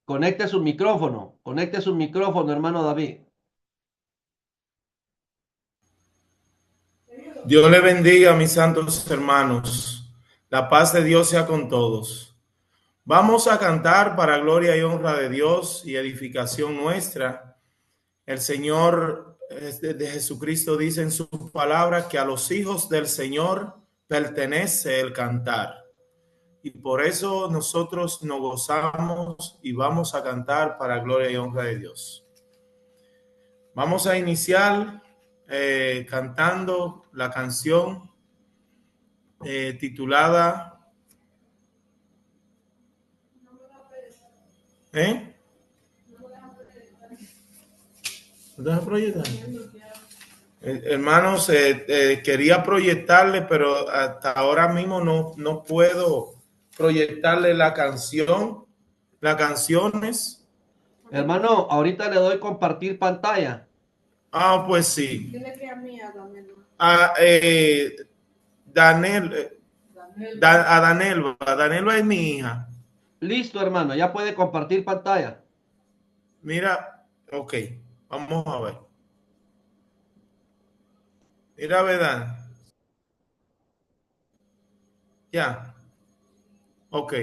Conecte su micrófono, hermano David. Dios le bendiga, mis santos hermanos. La paz de Dios sea con todos. Vamos a cantar para gloria y honra de Dios y edificación nuestra. El Señor de Jesucristo dice en su palabra que a los hijos del Señor pertenece el cantar. Y por eso nosotros nos gozamos y vamos a cantar para gloria y honra de Dios. Vamos a iniciar cantando la canción titulada ¿eh? ¿Deja proyectar? Hermanos, quería proyectarle, pero hasta ahora mismo no puedo proyectarle la canción, las canciones. Hermano, ahorita le doy compartir pantalla. Ah, pues sí. Dile que a mí, hágamelo. A Danel, a Danelva es mi hija. Listo, hermano, ya puede compartir pantalla. Mira, ok, vamos a ver. Mira, ¿verdad? Ya, ok,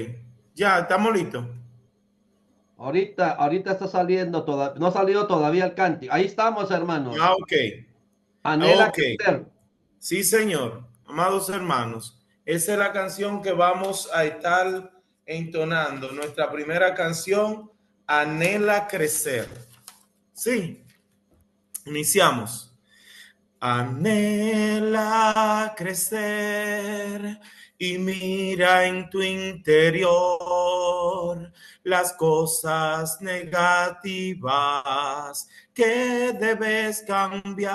ya, estamos listos. Ahorita está saliendo, no ha salido todavía el cántico. Ahí estamos, hermanos. Ah, ok, Anhela ok. crecer. Sí, señor. Amados hermanos, esa es la canción que vamos a estar entonando. Nuestra primera canción, Anhela crecer. Sí, iniciamos. Anhela crecer y mira en tu interior las cosas negativas que debes cambiar.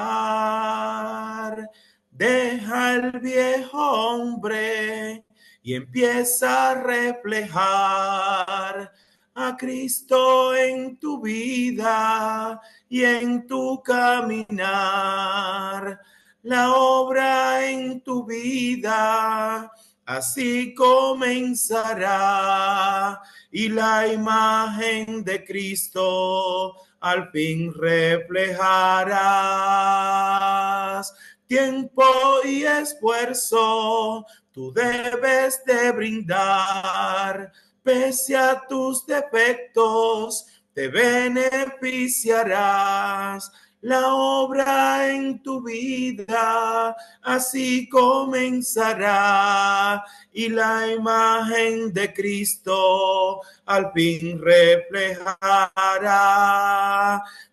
Deja el viejo hombre y empieza a reflejar a Cristo en tu vida y en tu caminar. La obra en tu vida así comenzará y la imagen de Cristo al fin reflejarás. Tiempo y esfuerzo tú debes de brindar, pese a tus defectos te beneficiarás. La obra en tu vida así comenzará y la imagen de Cristo al fin reflejará.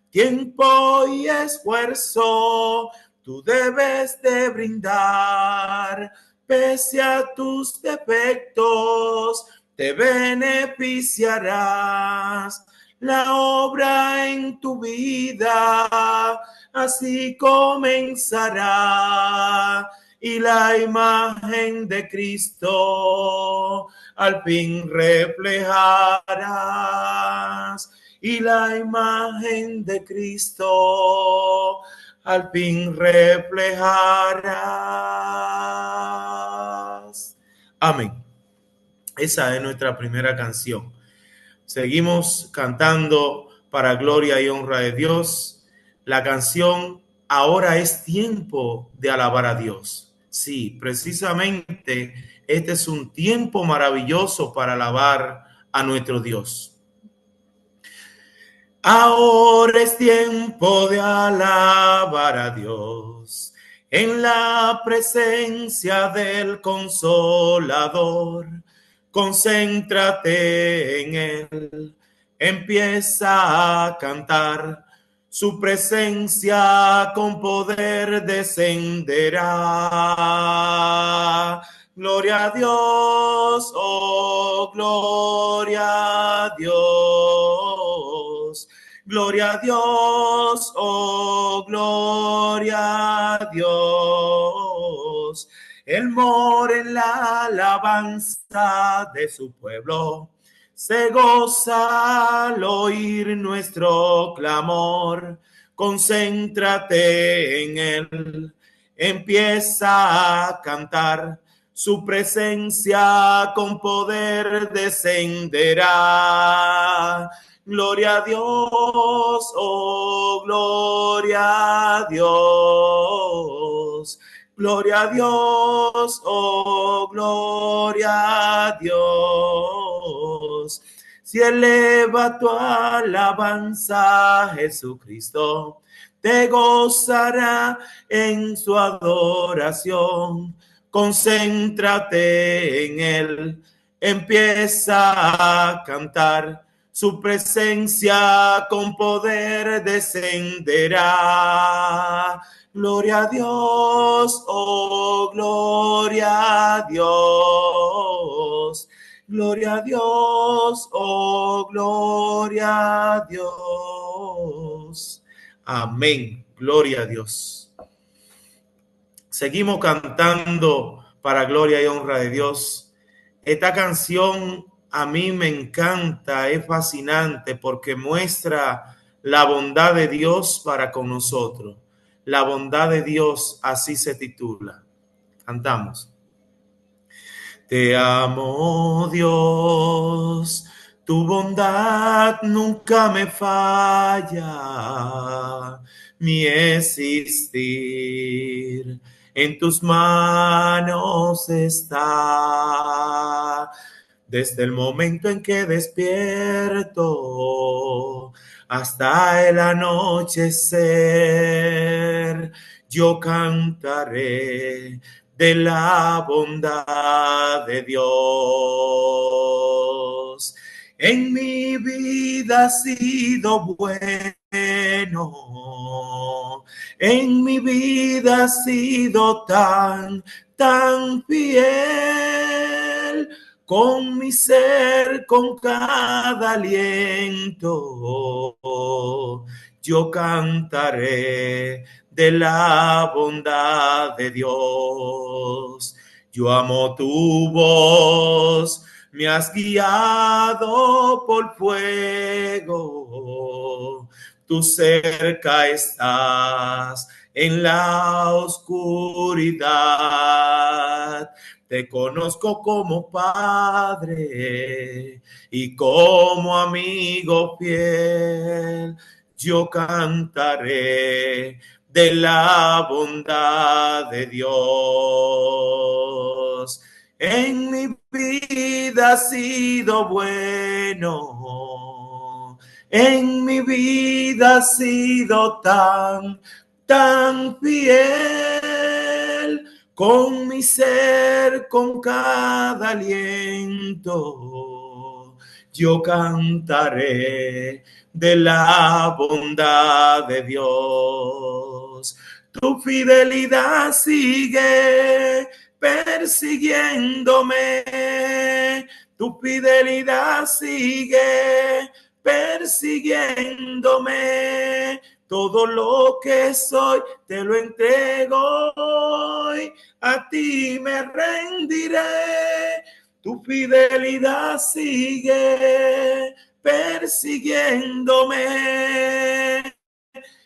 Tiempo y esfuerzo tú debes de brindar, pese a tus defectos te beneficiarás. La obra en tu vida así comenzará y la imagen de Cristo al fin reflejarás y la imagen de Cristo al fin reflejarás. Amén. Esa es nuestra primera canción. Seguimos cantando para gloria y honra de Dios. La canción Ahora es tiempo de alabar a Dios. Sí, precisamente este es un tiempo maravilloso para alabar a nuestro Dios. Ahora es tiempo de alabar a Dios en la presencia del Consolador. Concéntrate en Él, empieza a cantar. Su presencia con poder descenderá. Gloria a Dios, oh gloria a Dios. Gloria a Dios, oh gloria a Dios. Él mora en la alabanza de su pueblo. Se goza al oír nuestro clamor. Concéntrate en Él. Empieza a cantar. su presencia con poder descenderá. Gloria a Dios, oh gloria a Dios. Gloria a Dios, oh gloria a Dios. Si eleva tu alabanza, Jesucristo te gozará en su adoración. Concéntrate en Él, empieza a cantar. Su presencia con poder descenderá. Gloria a Dios, oh gloria a Dios. Gloria a Dios, oh gloria a Dios. Amén. Gloria a Dios. Seguimos cantando para gloria y honra de Dios. Esta canción a mí me encanta, es fascinante porque muestra la bondad de Dios para con nosotros. La bondad de Dios, así se titula. Cantamos. Te amo, Dios, tu bondad nunca me falla, mi existir en tus manos está. Desde el momento en que despierto hasta el anochecer, yo cantaré de la bondad de Dios. En mi vida ha sido bueno, en mi vida ha sido tan fiel. Con mi ser, con cada aliento, yo cantaré de la bondad de Dios. Yo amo tu voz, me has guiado por fuego. Tú cerca estás en la oscuridad. Te conozco como Padre y como amigo fiel. Yo cantaré de la bondad de Dios. En mi vida ha sido bueno. En mi vida ha sido tan fiel. Con mi ser, con cada aliento, yo cantaré de la bondad de Dios. Tu fidelidad sigue persiguiéndome. Tu fidelidad sigue persiguiéndome. Todo lo que soy te lo entrego hoy, a ti me rendiré. Tu fidelidad sigue persiguiéndome.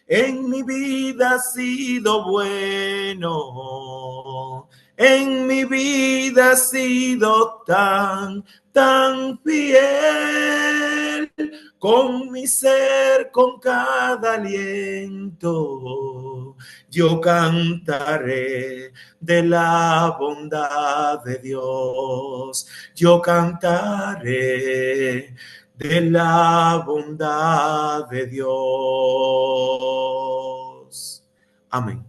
En mi vida ha sido bueno, en mi vida ha sido tan fiel. Con mi ser, con cada aliento, yo cantaré de la bondad de Dios. Yo cantaré de la bondad de Dios. Amén.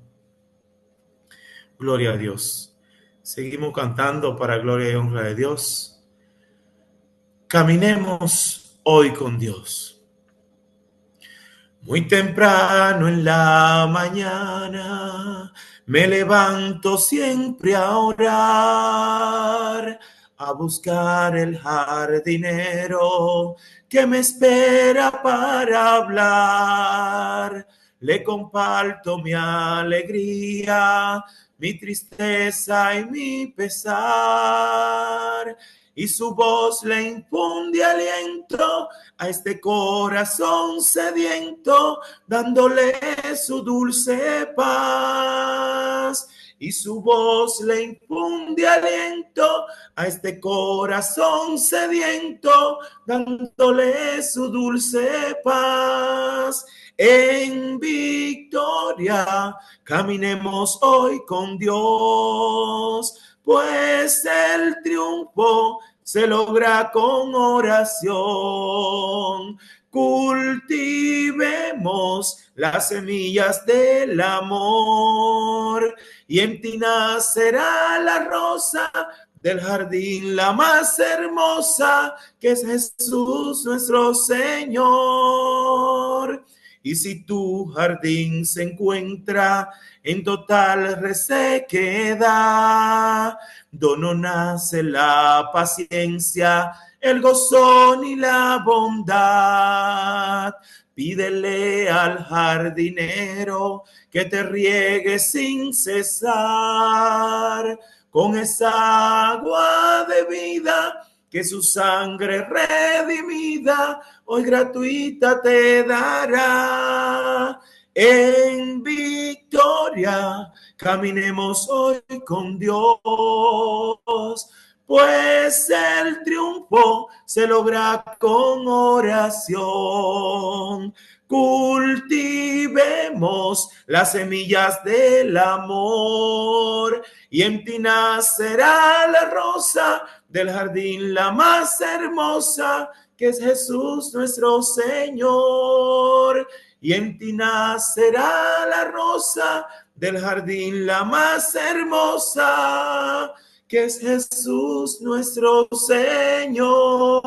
Gloria a Dios. Seguimos cantando para gloria y honra de Dios. Caminemos hoy con Dios. Muy temprano en la mañana me levanto siempre a orar, a buscar el jardinero que me espera para hablar. Le comparto mi alegría, mi tristeza y mi pesar. Y su voz le infunde aliento a este corazón sediento, dándole su dulce paz. y su voz le infunde aliento a este corazón sediento, dándole su dulce paz. En victoria caminemos hoy con Dios, pues el triunfo se logra con oración. Cultivemos las semillas del amor y en ti nacerá la rosa del jardín, la más hermosa, que es Jesús nuestro Señor. Y si tu jardín se encuentra en total resequedad, donde no nace la paciencia, el gozo ni la bondad, pídele al jardinero que te riegue sin cesar con esa agua de vida que su sangre redimida hoy gratuita te dará. En victoria caminemos hoy con Dios, pues el triunfo se logra con oración. Cultivemos las semillas del amor y en ti nacerá la rosa del jardín, la más hermosa, que es Jesús nuestro Señor. Y en ti nacerá la rosa del jardín, la más hermosa, que es Jesús nuestro Señor.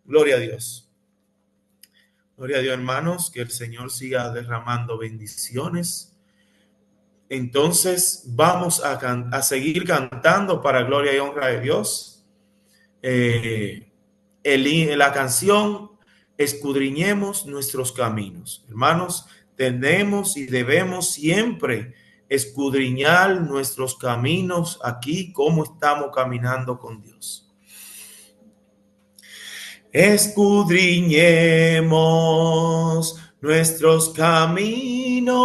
Gloria a Dios. Gloria a Dios, hermanos, que el Señor siga derramando bendiciones. Entonces vamos a seguir cantando para gloria y honra de Dios. La canción Escudriñemos nuestros caminos. Hermanos, tenemos y debemos siempre escudriñar nuestros caminos aquí, cómo estamos caminando con Dios. Escudriñemos nuestros caminos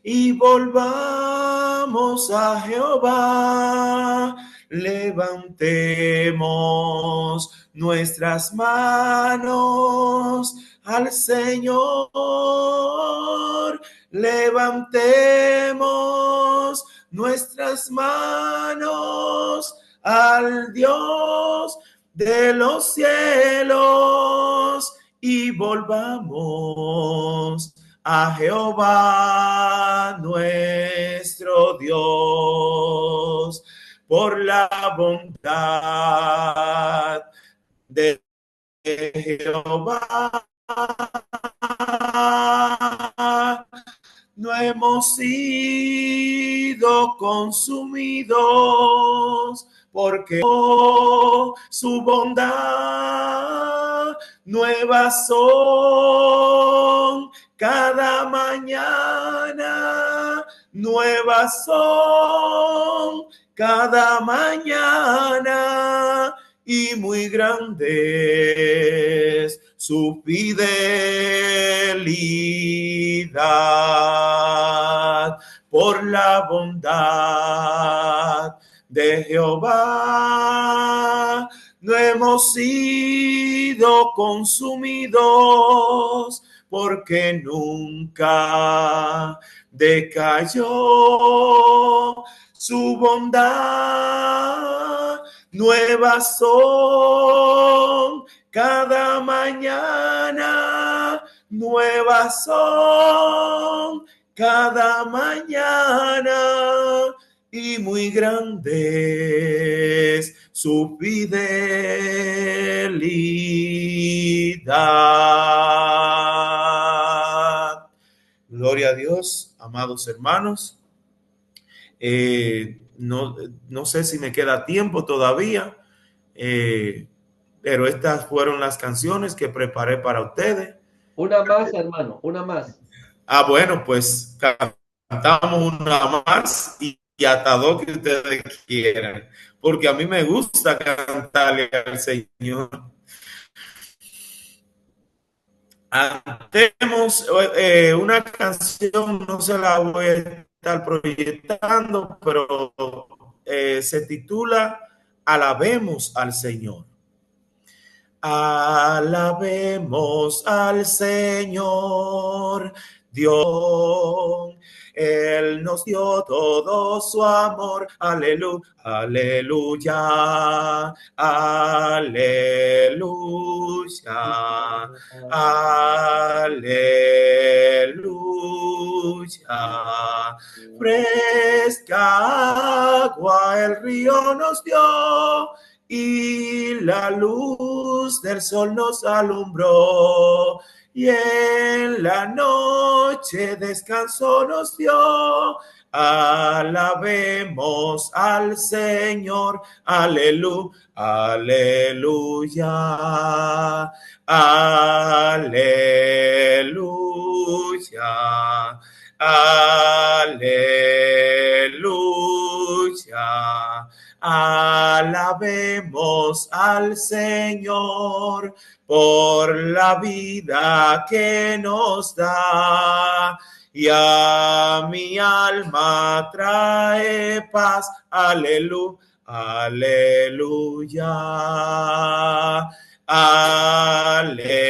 y volvamos a Jehová. Levantemos nuestras manos al Señor. Levantemos nuestras manos al Dios de los cielos y volvamos a Jehová nuestro Dios por la bondad de Jehová. No hemos sido consumidos, porque su bondad nuevas son cada mañana, nuevas son cada mañana, y muy grande es su fidelidad. Por la bondad de Jehová no hemos sido consumidos, porque nunca decayó su bondad. Nuevas son cada mañana, nuevas son cada mañana, y muy grande es su fidelidad. Gloria a Dios, amados hermanos. No sé si me queda tiempo todavía, pero estas fueron las canciones que preparé para ustedes. Una más, hermano, una más. Bueno, pues cantamos una más y hasta dos que ustedes quieran, porque a mí me gusta cantarle al Señor. Tenemos una canción, no se la voy a estar proyectando, pero se titula Alabemos al Señor. Alabemos al Señor, Dios. Él nos dio todo su amor. Aleluya, aleluya, aleluya, aleluya. Fresca agua el río nos dio y la luz del sol nos alumbró, y en la noche descanso nos dio. Alabemos al Señor, aleluya, aleluya, aleluya, aleluya. Alabemos al Señor por la vida que nos da, y a mi alma trae paz. Aleluya, aleluya, aleluya,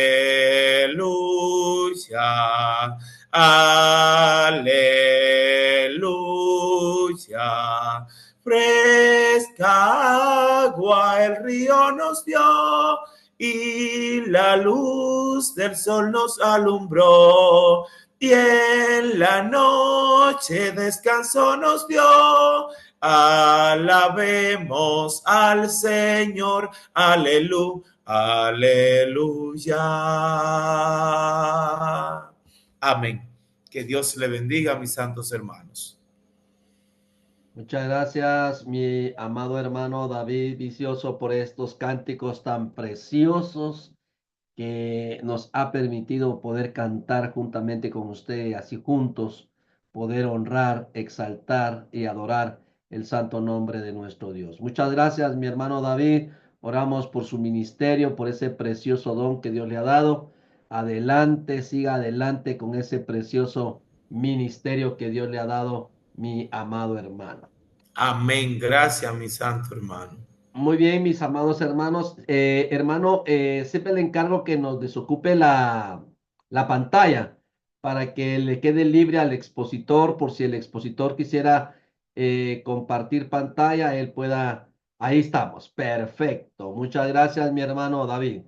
aleluya. Fresca agua el río nos dio y la luz del sol nos alumbró, y en la noche descanso nos dio. Alabemos al Señor, aleluya, aleluya. Amén. Que Dios le bendiga, mis santos hermanos. Muchas gracias, mi amado hermano David Vicioso, por estos cánticos tan preciosos que nos ha permitido poder cantar juntamente con usted y así juntos poder honrar, exaltar y adorar el santo nombre de nuestro Dios. Muchas gracias, mi hermano David. Oramos por su ministerio, por ese precioso don que Dios le ha dado. Adelante, siga adelante con ese precioso ministerio que Dios le ha dado, mi amado hermano. Amén. Gracias, mi santo hermano. Muy bien, mis amados hermanos. Hermano, siempre le encargo que nos desocupe la pantalla para que le quede libre al expositor, por si el expositor quisiera compartir pantalla, él pueda. Ahí estamos. Perfecto. Muchas gracias, mi hermano David.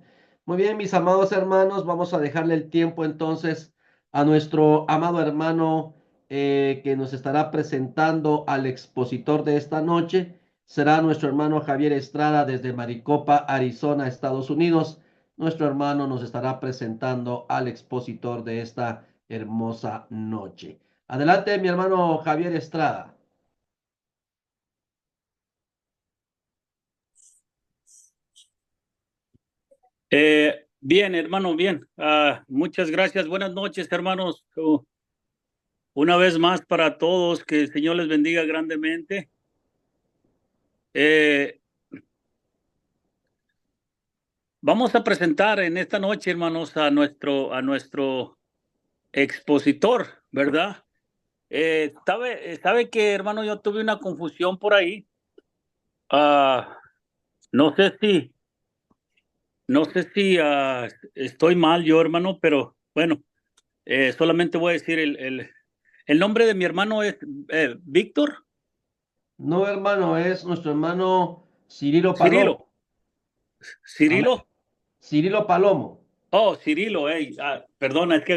Muy bien, mis amados hermanos, vamos a dejarle el tiempo entonces a nuestro amado hermano que nos estará presentando al expositor de esta noche. Será nuestro hermano Javier Estrada desde Maricopa, Arizona, Estados Unidos. Nuestro hermano nos estará presentando al expositor de esta hermosa noche. Adelante, mi hermano Javier Estrada. Bien, hermano, bien. Muchas gracias. Buenas noches, hermanos. Una vez más para todos, que el Señor les bendiga grandemente. Vamos a presentar en esta noche, hermanos, a nuestro expositor, ¿verdad? Sabe que, hermano, yo tuve una confusión por ahí. No sé si, no sé si estoy mal yo, hermano, pero bueno, solamente voy a decir el nombre de mi hermano es Víctor. No, hermano, es nuestro hermano Cirilo Palomo. Cirilo. Cirilo. Cirilo Palomo. Oh, Cirilo, perdona, es que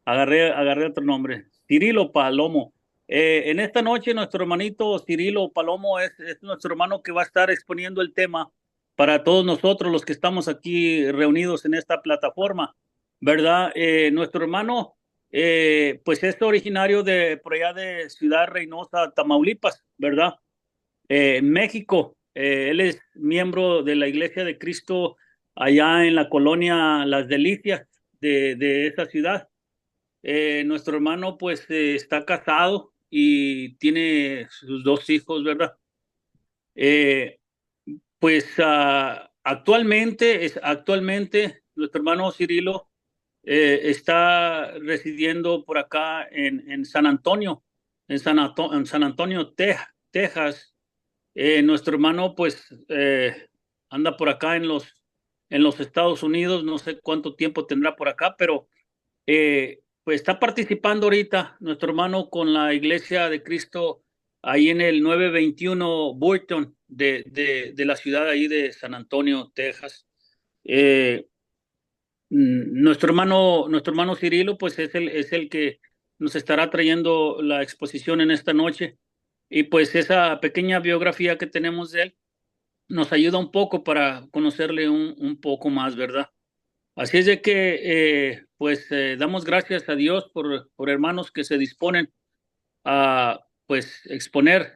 agarré otro nombre. Cirilo Palomo. En esta noche nuestro hermanito Cirilo Palomo es nuestro hermano que va a estar exponiendo el tema para todos nosotros los que estamos aquí reunidos en esta plataforma, ¿verdad? Nuestro hermano, pues es originario de por allá de Ciudad Reynosa, Tamaulipas, ¿verdad? En México. Él es miembro de la Iglesia de Cristo allá en la colonia Las Delicias de esa ciudad. Nuestro hermano pues está casado y tiene sus dos hijos, ¿verdad? Pues actualmente nuestro hermano Cirilo está residiendo por acá en San Antonio, en San Antonio, Texas. Nuestro hermano, pues, anda por acá en los Estados Unidos, no sé cuánto tiempo tendrá por acá, pero pues está participando ahorita nuestro hermano con la Iglesia de Cristo ahí en el 921 Burton de la ciudad ahí de San Antonio, Texas. Eh, nuestro hermano Cirilo, pues es el que nos estará trayendo la exposición en esta noche. Y pues esa pequeña biografía que tenemos de él nos ayuda un poco para conocerle un poco más, ¿verdad? Así es de que, pues, damos gracias a Dios por hermanos que se disponen a, pues, exponer,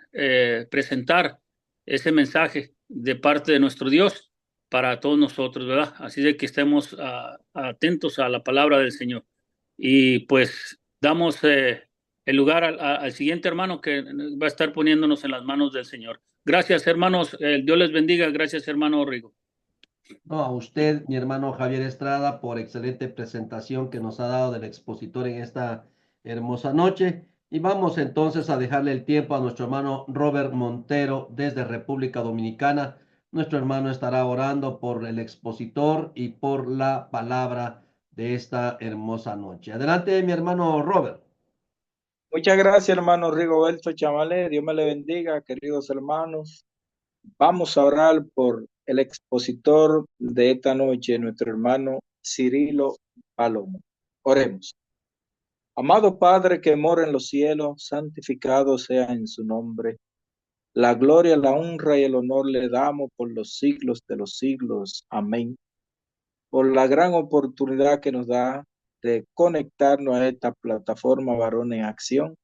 presentar ese mensaje de parte de nuestro Dios para todos nosotros, ¿verdad? Así de que estemos atentos a la palabra del Señor. Y pues damos el lugar al siguiente hermano que va a estar poniéndonos en las manos del Señor. Gracias, hermanos. Dios les bendiga. Gracias, hermano Rigo. No, a usted, mi hermano Javier Estrada, por excelente presentación que nos ha dado del expositor en esta hermosa noche. Y vamos entonces a dejarle el tiempo a nuestro hermano Robert Montero desde República Dominicana. Nuestro hermano estará orando por el expositor y por la palabra de esta hermosa noche. Adelante, mi hermano Robert. Muchas gracias, hermano Rigoberto Chamale. Dios me le bendiga, queridos hermanos. Vamos a orar por el expositor de esta noche, nuestro hermano Cirilo Palomo. Oremos. Amado Padre que mora en los cielos, santificado sea en su nombre. La gloria, la honra y el honor le damos por los siglos de los siglos. Amén. Por la gran oportunidad que nos da de conectarnos a esta plataforma Varón en Acción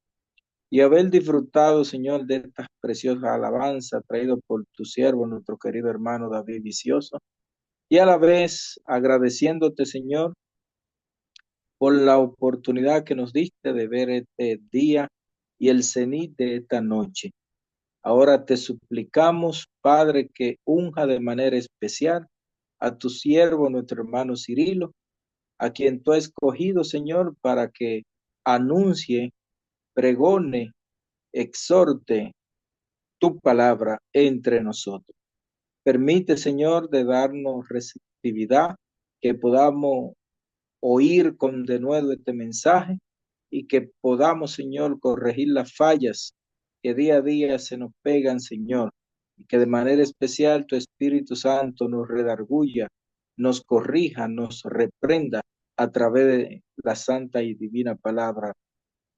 y haber disfrutado, Señor, de estas preciosas alabanzas traídas por tu siervo, nuestro querido hermano David Vicioso, y a la vez agradeciéndote, Señor, por la oportunidad que nos diste de ver este día y el cenit de esta noche. Ahora te suplicamos, Padre, que unja de manera especial a tu siervo, nuestro hermano Cirilo, a quien tú has escogido, Señor, para que anuncie, pregone, exhorte tu palabra entre nosotros. Permite, Señor, de darnos receptividad, que podamos oír con denuedo este mensaje y que podamos, Señor, corregir las fallas que día a día se nos pegan, Señor, y que de manera especial tu Espíritu Santo nos redarguya, nos corrija, nos reprenda a través de la santa y divina palabra,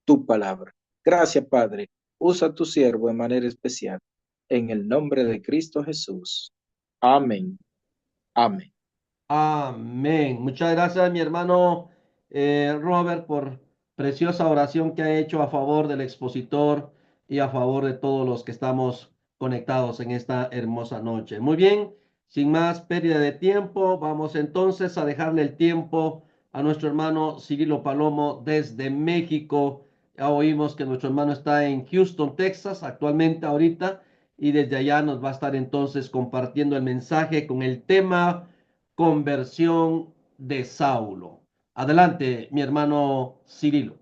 tu palabra. Gracias, Padre. Usa a tu siervo de manera especial. En el nombre de Cristo Jesús. Amén. Amén. Amén. Muchas gracias, mi hermano Robert, por preciosa oración que ha hecho a favor del expositor y a favor de todos los que estamos conectados en esta hermosa noche. Muy bien, sin más pérdida de tiempo, vamos entonces a dejarle el tiempo a nuestro hermano Cirilo Palomo desde México. Ya oímos que nuestro hermano está en Houston, Texas, actualmente ahorita, y desde allá nos va a estar entonces compartiendo el mensaje con el tema conversión de Saulo. Adelante, mi hermano Cirilo.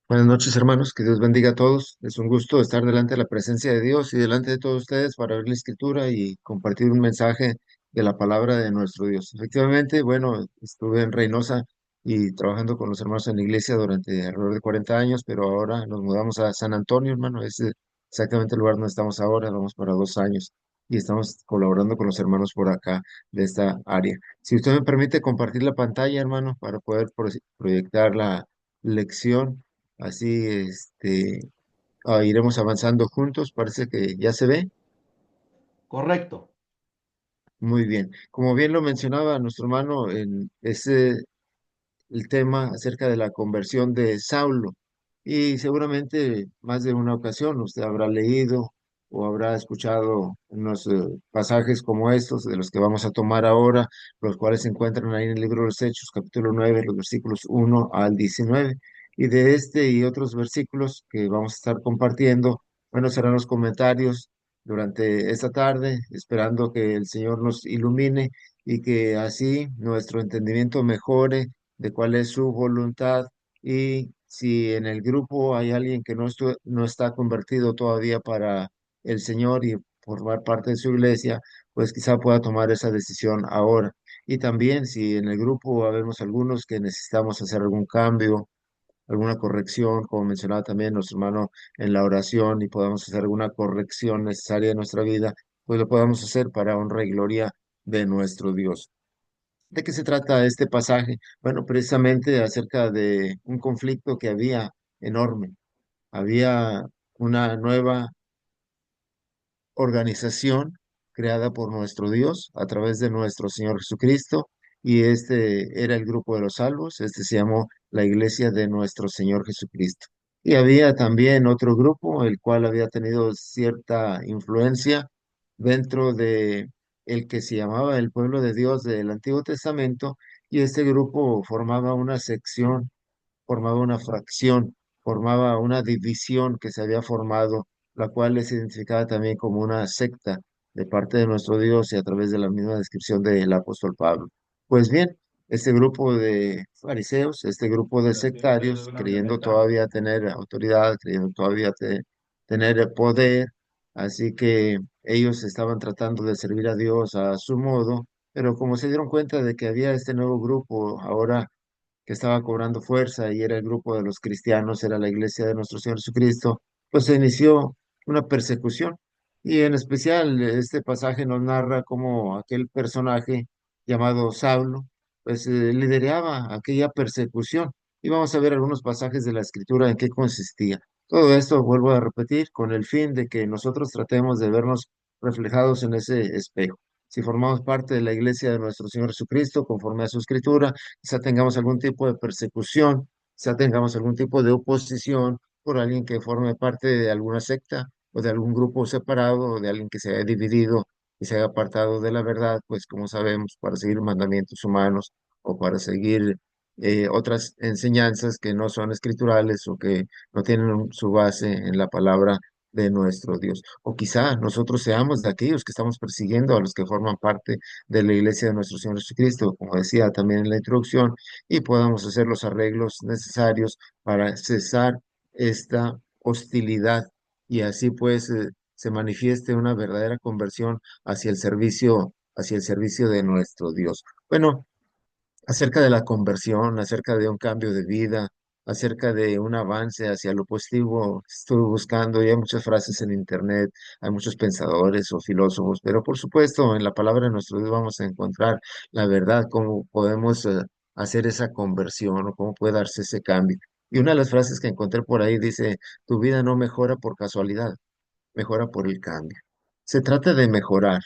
Buenas noches, hermanos. Que Dios bendiga a todos. Es un gusto estar delante de la presencia de Dios y delante de todos ustedes para ver la Escritura y compartir un mensaje de la palabra de nuestro Dios. Efectivamente, bueno, estuve en Reynosa y trabajando con los hermanos en la iglesia durante alrededor de 40 años, pero ahora nos mudamos a San Antonio, hermano. Es exactamente el lugar donde estamos ahora. Vamos para 2 años y estamos colaborando con los hermanos por acá de esta área. Si usted me permite compartir la pantalla, hermano, para poder proyectar la lección. Así, iremos avanzando juntos. Parece que ya se ve. Correcto. Muy bien. Como bien lo mencionaba nuestro hermano, ese el tema acerca de la conversión de Saulo. Y seguramente más de una ocasión usted habrá leído o habrá escuchado unos pasajes como estos, de los que vamos a tomar ahora, los cuales se encuentran ahí en el libro de los Hechos, capítulo 9 los versículos 1 al 19. Y de este y otros versículos que vamos a estar compartiendo, bueno, serán los comentarios durante esta tarde, esperando que el Señor nos ilumine y que así nuestro entendimiento mejore de cuál es su voluntad y si en el grupo hay alguien que no está convertido todavía para el Señor y formar parte de su iglesia, pues quizá pueda tomar esa decisión ahora. Y también si en el grupo habemos algunos que necesitamos hacer algún cambio, alguna corrección, como mencionaba también nuestro hermano en la oración, y podamos hacer alguna corrección necesaria en nuestra vida, pues lo podamos hacer para honra y gloria de nuestro Dios. ¿De qué se trata este pasaje? Bueno, precisamente acerca de un conflicto que había enorme. Había una nueva organización creada por nuestro Dios a través de nuestro Señor Jesucristo, y este era el grupo de los salvos. Este se llamó la Iglesia de nuestro Señor Jesucristo. Y había también otro grupo, el cual había tenido cierta influencia dentro de el que se llamaba el pueblo de Dios del Antiguo Testamento, y este grupo formaba una sección, formaba una fracción, formaba una división que se había formado, la cual es identificada también como una secta de parte de nuestro Dios y a través de la misma descripción del apóstol Pablo. Pues bien, este grupo de fariseos, este grupo de sectarios, creyendo todavía tener autoridad, creyendo todavía tener poder, así que ellos estaban tratando de servir a Dios a su modo, pero como se dieron cuenta de que había este nuevo grupo ahora que estaba cobrando fuerza y era el grupo de los cristianos, era la iglesia de nuestro Señor Jesucristo, pues se inició una persecución. Y en especial este pasaje nos narra cómo aquel personaje llamado Saulo, pues lideraba aquella persecución. Y vamos a ver algunos pasajes de la escritura en qué consistía. Todo esto, vuelvo a repetir, con el fin de que nosotros tratemos de vernos reflejados en ese espejo. Si formamos parte de la iglesia de nuestro Señor Jesucristo, conforme a su escritura, quizá tengamos algún tipo de persecución, quizá tengamos algún tipo de oposición por alguien que forme parte de alguna secta o de algún grupo separado o de alguien que se haya dividido y se haya apartado de la verdad, pues como sabemos, para seguir mandamientos humanos o para seguir otras enseñanzas que no son escriturales o que no tienen su base en la palabra de nuestro Dios. O quizá nosotros seamos de aquellos que estamos persiguiendo a los que forman parte de la iglesia de nuestro Señor Jesucristo, como decía también en la introducción, y podamos hacer los arreglos necesarios para cesar esta hostilidad y así pues se manifieste una verdadera conversión hacia el servicio de nuestro Dios. Bueno, acerca de la conversión, acerca de un cambio de vida, acerca de un avance hacia lo positivo. Estuve buscando y hay muchas frases en internet, hay muchos pensadores o filósofos, pero por supuesto en la palabra de nuestro Dios vamos a encontrar la verdad, cómo podemos hacer esa conversión o cómo puede darse ese cambio. Y una de las frases que encontré por ahí dice, tu vida no mejora por casualidad, mejora por el cambio. Se trata de mejorar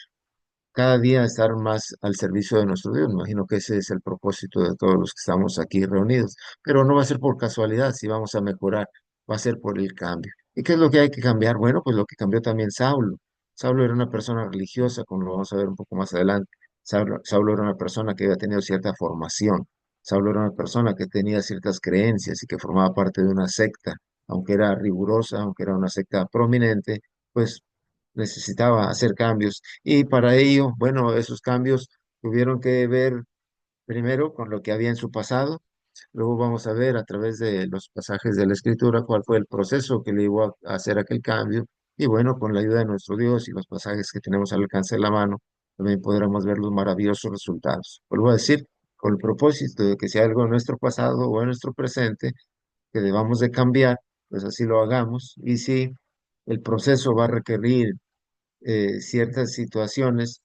cada día estar más al servicio de nuestro Dios. Me imagino que ese es el propósito de todos los que estamos aquí reunidos, pero no va a ser por casualidad si vamos a mejorar, va a ser por el cambio. ¿Y qué es lo que hay que cambiar? Bueno, pues lo que cambió también Saulo. Saulo era una persona religiosa, como lo vamos a ver un poco más adelante. Saulo era una persona que había tenido cierta formación. Saulo era una persona que tenía ciertas creencias y que formaba parte de una secta, aunque era rigurosa, aunque era una secta prominente, pues necesitaba hacer cambios y para ello, bueno, esos cambios tuvieron que ver primero con lo que había en su pasado, luego vamos a ver a través de los pasajes de la Escritura cuál fue el proceso que le llevó a hacer aquel cambio y bueno, con la ayuda de nuestro Dios y los pasajes que tenemos al alcance de la mano, también podremos ver los maravillosos resultados. Vuelvo a decir, con el propósito de que si hay algo en nuestro pasado o en nuestro presente que debamos de cambiar, pues así lo hagamos y si el proceso va a requerir ciertas situaciones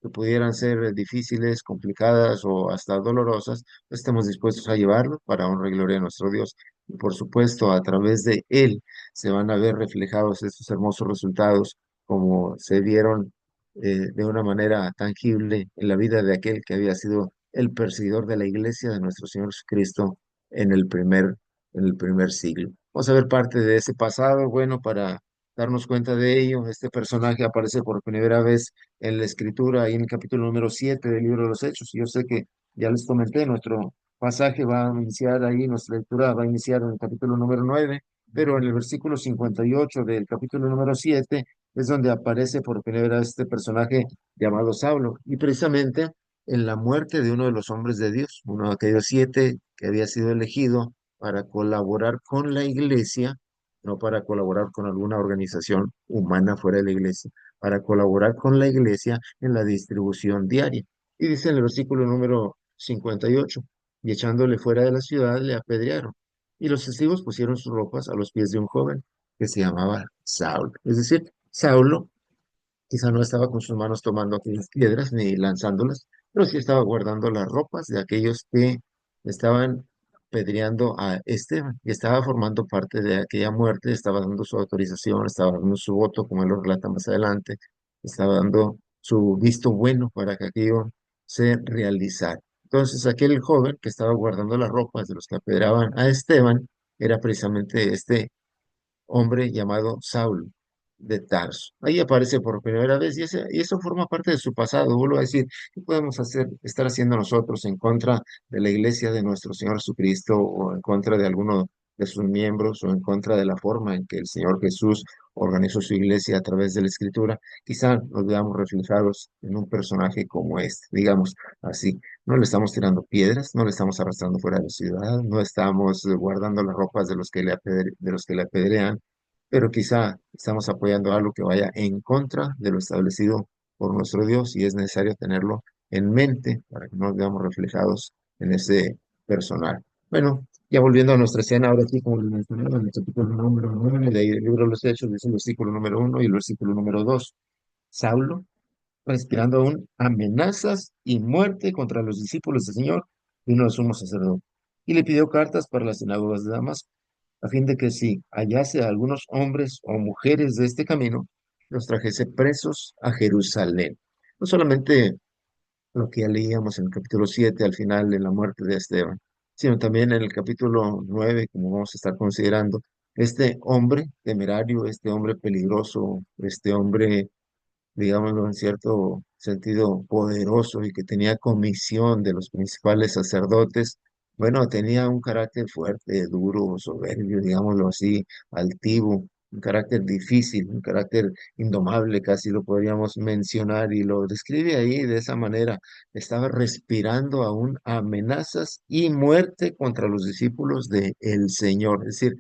que pudieran ser difíciles, complicadas o hasta dolorosas, pues estemos dispuestos a llevarlo para honra y gloria de nuestro Dios. Y por supuesto, a través de Él se van a ver reflejados estos hermosos resultados como se vieron de una manera tangible en la vida de aquel que había sido el perseguidor de la iglesia de nuestro Señor Jesucristo en en el primer siglo. Vamos a ver parte de ese pasado, bueno, para darnos cuenta de ello. Este personaje aparece por primera vez en la escritura, ahí en el capítulo número 7 del libro de los Hechos. Y yo sé que ya les comenté, nuestro pasaje va a iniciar ahí, nuestra lectura va a iniciar en el capítulo número 9, pero en el versículo 58 del capítulo número 7 es donde aparece por primera vez este personaje llamado Saulo. Y precisamente en la muerte de uno de los hombres de Dios, uno de aquellos 7 que había sido elegido para colaborar con la iglesia, no para colaborar con alguna organización humana fuera de la iglesia, para colaborar con la iglesia en la distribución diaria. Y dice en el versículo número 58, y echándole fuera de la ciudad le apedrearon. Y los testigos pusieron sus ropas a los pies de un joven que se llamaba Saulo. Es decir, Saulo quizá no estaba con sus manos tomando aquellas piedras ni lanzándolas, pero sí estaba guardando las ropas de aquellos que estaban pedreando a Esteban y estaba formando parte de aquella muerte, estaba dando su autorización, estaba dando su voto, como él lo relata más adelante, estaba dando su visto bueno para que aquello se realizara. Entonces, aquel joven que estaba guardando las ropas de los que apedreaban a Esteban era precisamente este hombre llamado Saulo de Tarso. Ahí aparece por primera vez y eso forma parte de su pasado. Vuelvo a decir, ¿qué podemos hacer, estar haciendo nosotros en contra de la iglesia de nuestro Señor Jesucristo o en contra de alguno de sus miembros o en contra de la forma en que el Señor Jesús organizó su iglesia a través de la Escritura? Quizá nos veamos reflejados en un personaje como este, digamos así. No le estamos tirando piedras, no le estamos arrastrando fuera de la ciudad, no estamos guardando las ropas de los que de los que le apedrean, pero quizá estamos apoyando algo que vaya en contra de lo establecido por nuestro Dios y es necesario tenerlo en mente para que no nos veamos reflejados en ese personal. Bueno, ya volviendo a nuestra escena, ahora sí, como les mencionaba, en el capítulo número 9 de ahí del libro de los Hechos, dice el versículo número 1 y el versículo número 2. Saulo, respirando aún amenazas y muerte contra los discípulos del Señor, vino al sumo sacerdote y le pidió cartas para las sinagogas de Damasco, a fin de que si hallase a algunos hombres o mujeres de este camino, los trajese presos a Jerusalén. No solamente lo que ya leíamos en el capítulo 7 al final de la muerte de Esteban, sino también en el capítulo 9, como vamos a estar considerando, este hombre temerario, este hombre peligroso, este hombre, digámoslo en cierto sentido, poderoso y que tenía comisión de los principales sacerdotes, bueno, tenía un carácter fuerte, duro, soberbio, digámoslo así, altivo, un carácter difícil, un carácter indomable, casi lo podríamos mencionar, y lo describe ahí de esa manera. Estaba respirando aún amenazas y muerte contra los discípulos de el Señor. Es decir,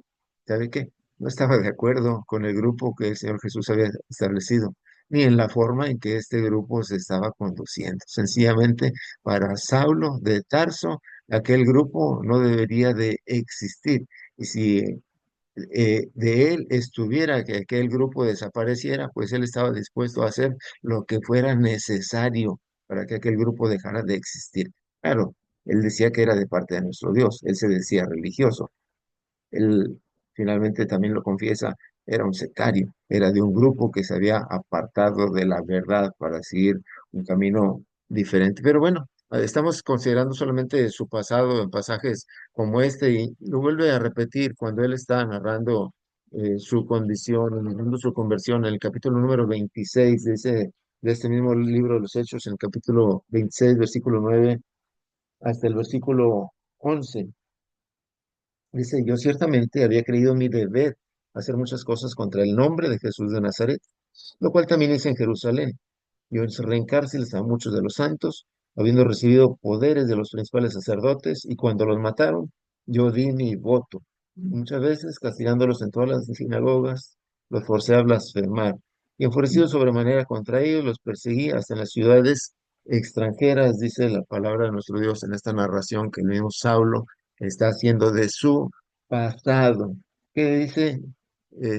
¿sabe qué? No estaba de acuerdo con el grupo que el Señor Jesús había establecido ni en la forma en que este grupo se estaba conduciendo. Sencillamente, para Saulo de Tarso, aquel grupo no debería de existir. Y si de él estuviera que aquel grupo desapareciera, pues él estaba dispuesto a hacer lo que fuera necesario para que aquel grupo dejara de existir. Claro, él decía que era de parte de nuestro Dios, él se decía religioso, él finalmente también lo confiesa, era un sectario, era de un grupo que se había apartado de la verdad para seguir un camino diferente. Pero bueno, estamos considerando solamente su pasado en pasajes como este y lo vuelve a repetir cuando él está narrando su condición, narrando su conversión en el capítulo número 26 de este mismo libro de los Hechos, en el capítulo 26, versículo 9 hasta el versículo 11. Dice, yo ciertamente había creído mi deber hacer muchas cosas contra el nombre de Jesús de Nazaret, lo cual también hice en Jerusalén. Yo encerré en cárceles a muchos de los santos, habiendo recibido poderes de los principales sacerdotes, y cuando los mataron, yo di mi voto. Muchas veces, castigándolos en todas las sinagogas, los forcé a blasfemar. Y enfurecido sobremanera contra ellos, los perseguí hasta en las ciudades extranjeras, dice la palabra de nuestro Dios en esta narración que el mismo Saulo está haciendo de su pasado. ¿Qué dice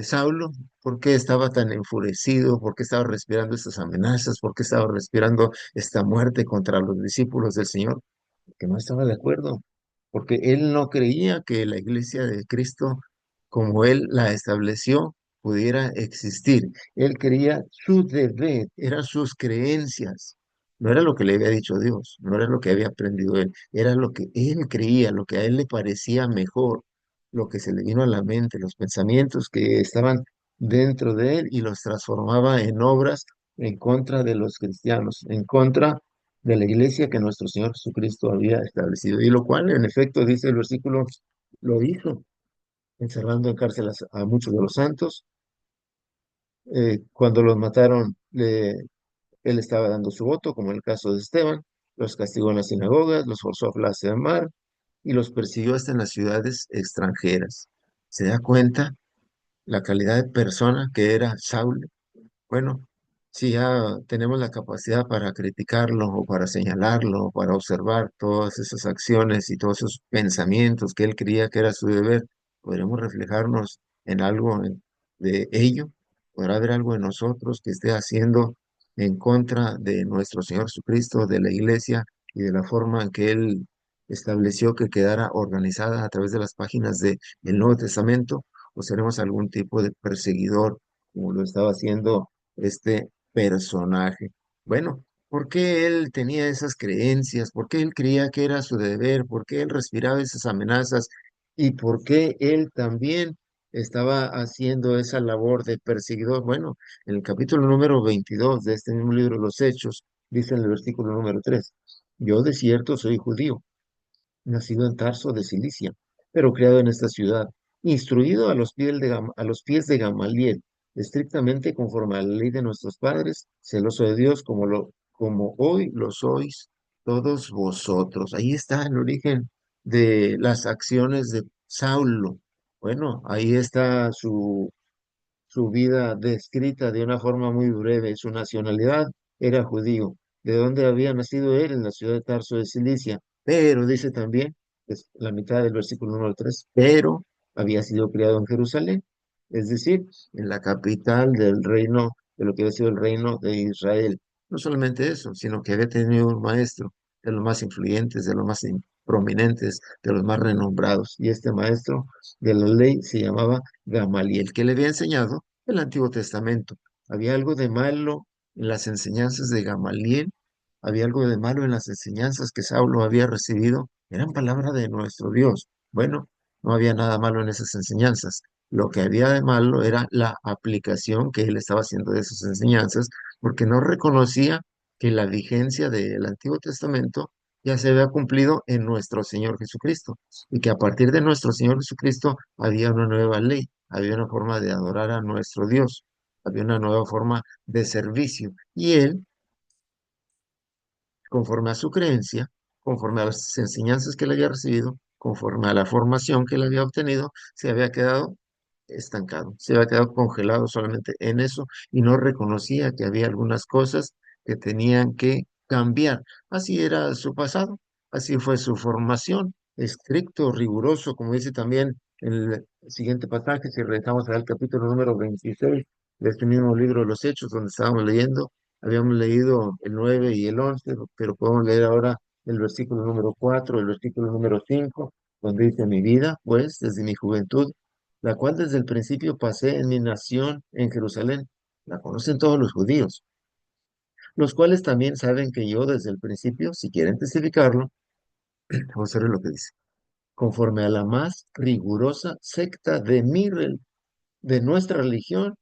Saulo? ¿Por qué estaba tan enfurecido? ¿Por qué estaba respirando estas amenazas? ¿Por qué estaba respirando esta muerte contra los discípulos del Señor? Porque no estaba de acuerdo, porque él no creía que la iglesia de Cristo, como él la estableció, pudiera existir. Él creía su deber, eran sus creencias. No era lo que le había dicho Dios, no era lo que había aprendido él, era lo que él creía, lo que a él le parecía mejor, lo que se le vino a la mente, los pensamientos que estaban dentro de él y los transformaba en obras en contra de los cristianos, en contra de la iglesia que nuestro Señor Jesucristo había establecido. Y lo cual, en efecto, dice el versículo, lo hizo, encerrando en cárceles a muchos de los santos. Cuando los mataron, él estaba dando su voto, como en el caso de Esteban, los castigó en las sinagogas, los forzó a blasfemar, y los persiguió hasta en las ciudades extranjeras. ¿Se da cuenta la calidad de persona que era Saulo? Bueno, si ya tenemos la capacidad para criticarlo o para señalarlo o para observar todas esas acciones y todos esos pensamientos que él creía que era su deber, podremos reflejarnos en algo de ello. ¿Podrá haber algo en nosotros que esté haciendo en contra de nuestro Señor Jesucristo, de la iglesia y de la forma en que Él estableció que quedara organizada a través de las páginas del Nuevo Testamento? ¿O seremos algún tipo de perseguidor, como lo estaba haciendo este personaje? Bueno, ¿por qué él tenía esas creencias? ¿Por qué él creía que era su deber? ¿Por qué él respiraba esas amenazas? ¿Y por qué él también estaba haciendo esa labor de perseguidor? Bueno, en el capítulo número 22 de este mismo libro, Los Hechos, dice en el versículo número 3: yo de cierto soy judío, nacido en Tarso de Cilicia, pero criado en esta ciudad, instruido a los pies de Gamaliel, estrictamente conforme a la ley de nuestros padres, celoso de Dios como hoy lo sois todos vosotros. Ahí está el origen de las acciones de Saulo. Bueno, ahí está su vida descrita de una forma muy breve. Su nacionalidad era judío. ¿De dónde había nacido él? En la ciudad de Tarso de Cilicia. Pero dice también, es la mitad del versículo número 3, pero había sido criado en Jerusalén, es decir, en la capital del reino, de lo que había sido el reino de Israel. No solamente eso, sino que había tenido un maestro de los más influyentes, de los más prominentes, de los más renombrados. Y este maestro de la ley se llamaba Gamaliel, que le había enseñado el Antiguo Testamento. ¿Había algo de malo en las enseñanzas de Gamaliel? ¿Había algo de malo en las enseñanzas que Saulo había recibido? Eran palabra de nuestro Dios. Bueno, no había nada malo en esas enseñanzas. Lo que había de malo era la aplicación que él estaba haciendo de esas enseñanzas, porque no reconocía que la vigencia del Antiguo Testamento ya se había cumplido en nuestro Señor Jesucristo, y que a partir de nuestro Señor Jesucristo había una nueva ley, había una forma de adorar a nuestro Dios, había una nueva forma de servicio. Y él, conforme a su creencia, conforme a las enseñanzas que él había recibido, conforme a la formación que él había obtenido, se había quedado estancado, se había quedado congelado solamente en eso y no reconocía que había algunas cosas que tenían que cambiar. Así era su pasado, así fue su formación, estricto, riguroso, como dice también en el siguiente pasaje, si regresamos al capítulo número 26 de este mismo libro de los Hechos, donde estábamos leyendo. Habíamos leído el 9 y el 11, pero podemos leer ahora el versículo número 4, el versículo número 5, donde dice: mi vida, pues, desde mi juventud, la cual desde el principio pasé en mi nación en Jerusalén, la conocen todos los judíos, los cuales también saben que yo desde el principio, si quieren testificarlo, vamos a ver lo que dice: conforme a la más rigurosa secta de nuestra religión,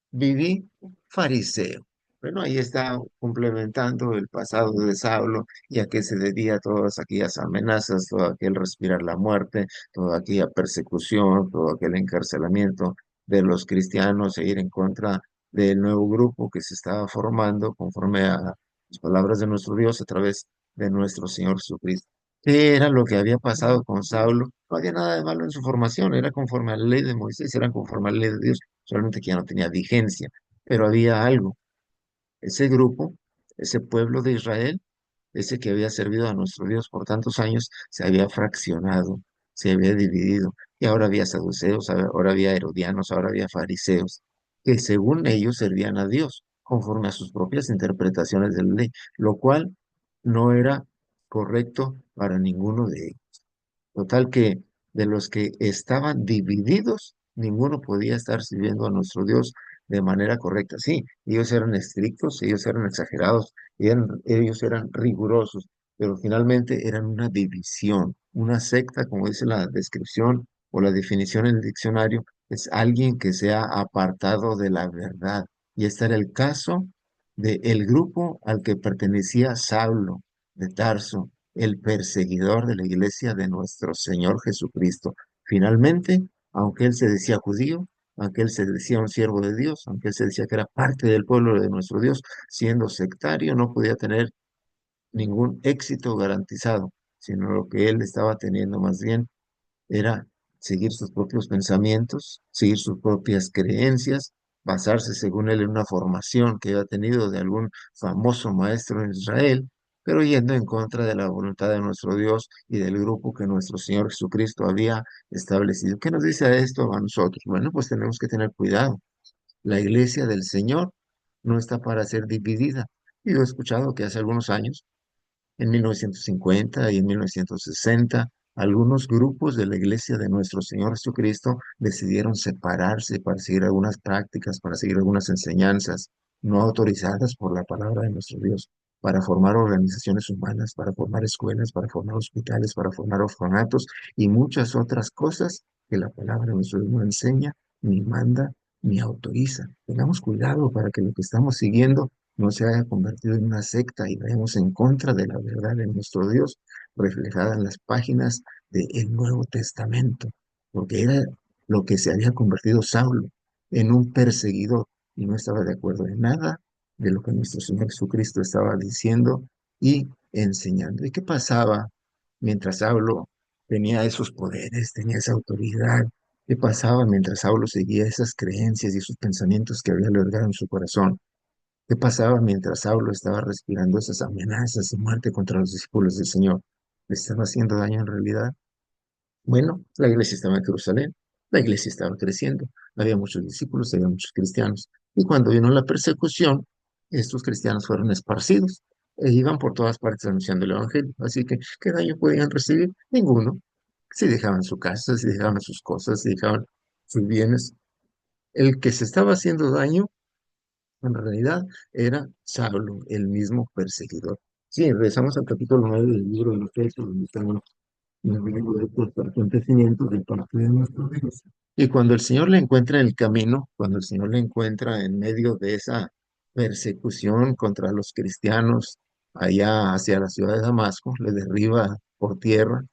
viví fariseo. Bueno, ahí está complementando el pasado de Saulo y a qué se debía todas aquellas amenazas, todo aquel respirar la muerte, toda aquella persecución, todo aquel encarcelamiento de los cristianos e ir en contra del nuevo grupo que se estaba formando conforme a las palabras de nuestro Dios a través de nuestro Señor Jesucristo. ¿Qué era lo que había pasado con Saulo? No había nada de malo en su formación, era conforme a la ley de Moisés, era conforme a la ley de Dios, solamente que ya no tenía vigencia, pero había algo. Ese grupo, ese pueblo de Israel, ese que había servido a nuestro Dios por tantos años, se había fraccionado, se había dividido, y ahora había saduceos, ahora había herodianos, ahora había fariseos, que según ellos servían a Dios, conforme a sus propias interpretaciones de la ley, lo cual no era correcto para ninguno de ellos. Total que de los que estaban divididos, ninguno podía estar sirviendo a nuestro Dios de manera correcta. Sí, ellos eran estrictos, ellos eran exagerados, ellos eran rigurosos, pero finalmente eran una división, una secta, como dice la descripción o la definición en el diccionario, es alguien que se ha apartado de la verdad. Y este era el caso del grupo al que pertenecía Saulo de Tarso, el perseguidor de la iglesia de nuestro Señor Jesucristo. Finalmente, aunque él se decía judío, aunque él se decía un siervo de Dios, aunque él se decía que era parte del pueblo de nuestro Dios, siendo sectario, no podía tener ningún éxito garantizado, sino lo que él estaba teniendo más bien era seguir sus propios pensamientos, seguir sus propias creencias, basarse, según él, en una formación que había tenido de algún famoso maestro en Israel, pero yendo en contra de la voluntad de nuestro Dios y del grupo que nuestro Señor Jesucristo había establecido. ¿Qué nos dice esto a nosotros? Bueno, pues tenemos que tener cuidado. La iglesia del Señor no está para ser dividida. Y yo he escuchado que hace algunos años, en 1950 y en 1960, algunos grupos de la Iglesia de nuestro Señor Jesucristo decidieron separarse para seguir algunas prácticas, para seguir algunas enseñanzas no autorizadas por la palabra de nuestro Dios, para formar organizaciones humanas, para formar escuelas, para formar hospitales, para formar orfanatos y muchas otras cosas que la palabra de nuestro Dios no enseña, ni manda, ni autoriza. Tengamos cuidado para que lo que estamos siguiendo no se haya convertido en una secta y vayamos en contra de la verdad de nuestro Dios reflejada en las páginas del Nuevo Testamento, porque era lo que se había convertido Saulo en un perseguidor y no estaba de acuerdo en nada de lo que nuestro Señor Jesucristo estaba diciendo y enseñando. ¿Y qué pasaba mientras Saulo tenía esos poderes, tenía esa autoridad? ¿Qué pasaba mientras Saulo seguía esas creencias y esos pensamientos que había albergado en su corazón? ¿Qué pasaba mientras Saulo estaba respirando esas amenazas de muerte contra los discípulos del Señor? ¿Le estaba haciendo daño en realidad? Bueno, la iglesia estaba en Jerusalén, la iglesia estaba creciendo, había muchos discípulos, había muchos cristianos. Y cuando vino la persecución, estos cristianos fueron esparcidos e iban por todas partes anunciando el Evangelio. Así que, ¿qué daño podían recibir? Ninguno. Si dejaban su casa, si dejaban sus cosas, si dejaban sus bienes. El que se estaba haciendo daño en realidad era Saulo, el mismo perseguidor. Sí, regresamos al capítulo 9 del libro de los Hechos, donde estamos viendo estos acontecimientos de parte de nuestro Dios. Y cuando el Señor le encuentra en el camino, cuando el Señor le encuentra en medio de esa persecución contra los cristianos allá hacia la ciudad de Damasco, le derriba por tierra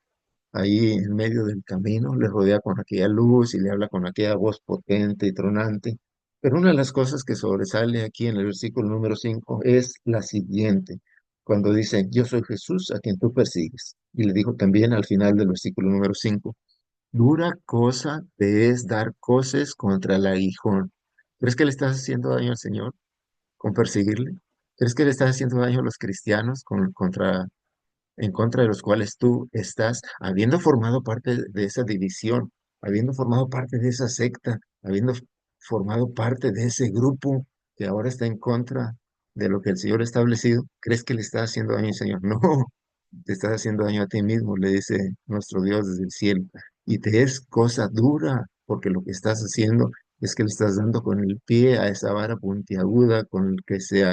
ahí en medio del camino, le rodea con aquella luz y le habla con aquella voz potente y tronante. Pero una de las cosas que sobresale aquí en el versículo número 5 es la siguiente, cuando dice, yo soy Jesús a quien tú persigues. Y le dijo también al final del versículo número 5, dura cosa te es dar coces contra el aguijón. ¿Crees que le estás haciendo daño al Señor con perseguirle? ¿Crees que le estás haciendo daño a los cristianos en contra de los cuales tú estás, habiendo formado parte de esa división, habiendo formado parte de esa secta, habiendo formado parte de ese grupo que ahora está en contra de lo que el Señor ha establecido? ¿Crees que le estás haciendo daño al Señor? No, te estás haciendo daño a ti mismo, le dice nuestro Dios desde el cielo. Y te es cosa dura, porque lo que estás haciendo es que le estás dando con el pie a esa vara puntiaguda con el que se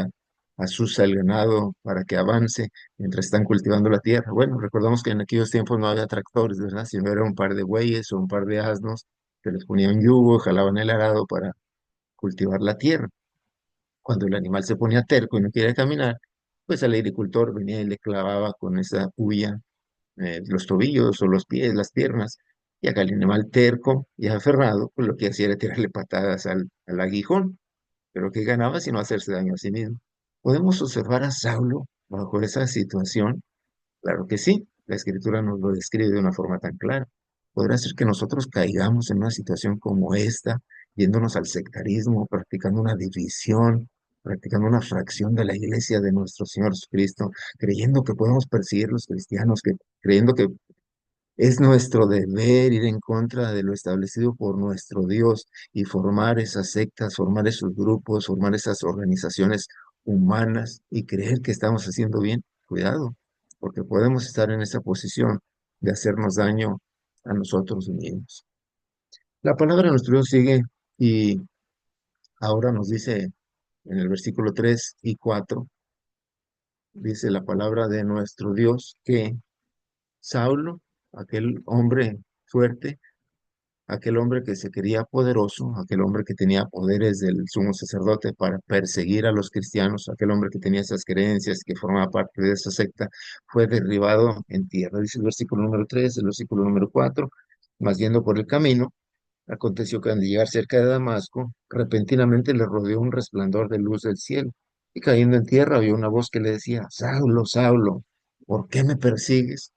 asusa el ganado para que avance mientras están cultivando la tierra. Bueno, recordamos que en aquellos tiempos no había tractores, ¿verdad? Sino era un par de bueyes o un par de asnos que les ponían yugo, jalaban el arado para cultivar la tierra. Cuando el animal se ponía terco y no quería caminar, pues el agricultor venía y le clavaba con esa puya los tobillos o los pies, las piernas, y acá el animal terco y aferrado, pues lo que hacía era tirarle patadas al aguijón, pero ¿qué ganaba sino hacerse daño a sí mismo? ¿Podemos observar a Saulo bajo esa situación? Claro que sí, la escritura nos lo describe de una forma tan clara. Podrá ser que nosotros caigamos en una situación como esta, yéndonos al sectarismo, practicando una división, practicando una fracción de la iglesia de nuestro Señor Jesucristo, creyendo que podemos perseguir los cristianos, creyendo que es nuestro deber ir en contra de lo establecido por nuestro Dios y formar esas sectas, formar esos grupos, formar esas organizaciones humanas y creer que estamos haciendo bien. Cuidado, porque podemos estar en esa posición de hacernos daño a nosotros mismos. La palabra de nuestro Dios sigue y ahora nos dice en el versículo 3 y 4, dice la palabra de nuestro Dios que Saulo, aquel hombre fuerte, aquel hombre que se creía poderoso, aquel hombre que tenía poderes del sumo sacerdote para perseguir a los cristianos, aquel hombre que tenía esas creencias, que formaba parte de esa secta, fue derribado en tierra. Dice el versículo número 3, el versículo número 4, más yendo por el camino, aconteció que al llegar cerca de Damasco, repentinamente le rodeó un resplandor de luz del cielo, y cayendo en tierra oyó una voz que le decía, Saulo, Saulo, ¿por qué me persigues?